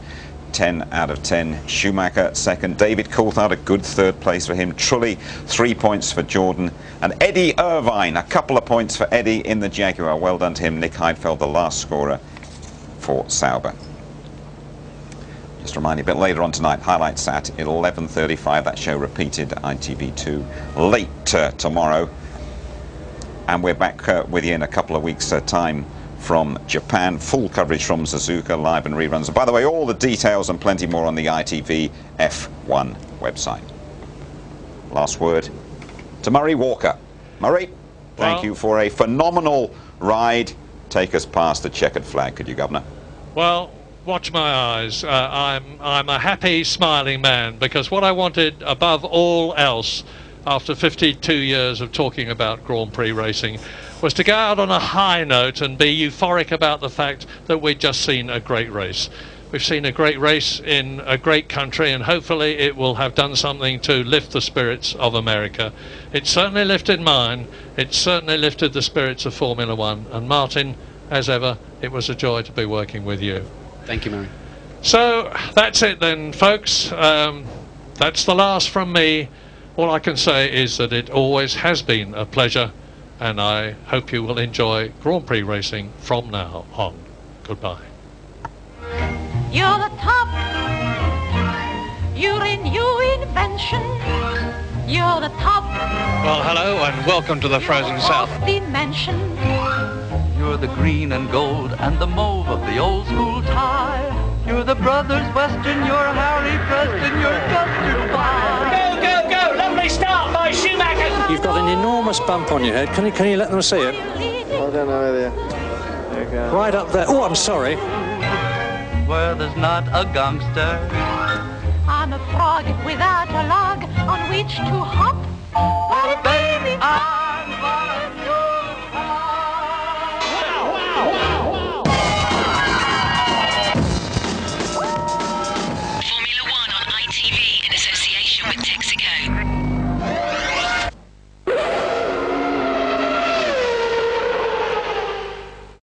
10 out of 10. Schumacher second. David Coulthard, a good third place for him. Trulli, 3 points for Jordan. And Eddie Irvine, a couple of points for Eddie in the Jaguar. Well done to him. Nick Heidfeld, the last scorer for Sauber. Just a reminder, a bit later on tonight, highlights at 11:35. That show repeated ITV2 late tomorrow. And we're back with you in a couple of weeks' time from Japan. Full coverage from Suzuka, live and reruns. And by the way, all the details and plenty more on the ITV F1 website. Last word to Murray Walker. Murray, thank you for a phenomenal ride. Take us past the checkered flag, could you, Governor? Well, watch my eyes. I'm a happy, smiling man, because what I wanted above all else, after 52 years of talking about Grand Prix racing, was to go out on a high note and be euphoric about the fact that we'd just seen a great race. We've seen a great race in a great country, and hopefully it will have done something to lift the spirits of America. It certainly lifted mine. It certainly lifted the spirits of Formula One. And Martin, as ever, it was a joy to be working with you. Thank you, Murray. So that's it then, folks. That's the last from me. All I can say is that it always has been a pleasure, and I hope you will enjoy Grand Prix racing from now on. Goodbye. You're the top. You're a new invention. You're the top. Well, hello and welcome to the Frozen South. Dimension. You're the green and gold and the mauve of the old school tie. You're the Brothers Western, you're Harry Preston, you're custard pie. Go, go, go! Lovely start by Schumacher. You've got an enormous bump on your head. Can you let them see it? I don't know there. There you go. Right up there. Oh, I'm sorry. Where there's not a gangster. I'm a frog without a log on which to hop. Oh, baby, I'm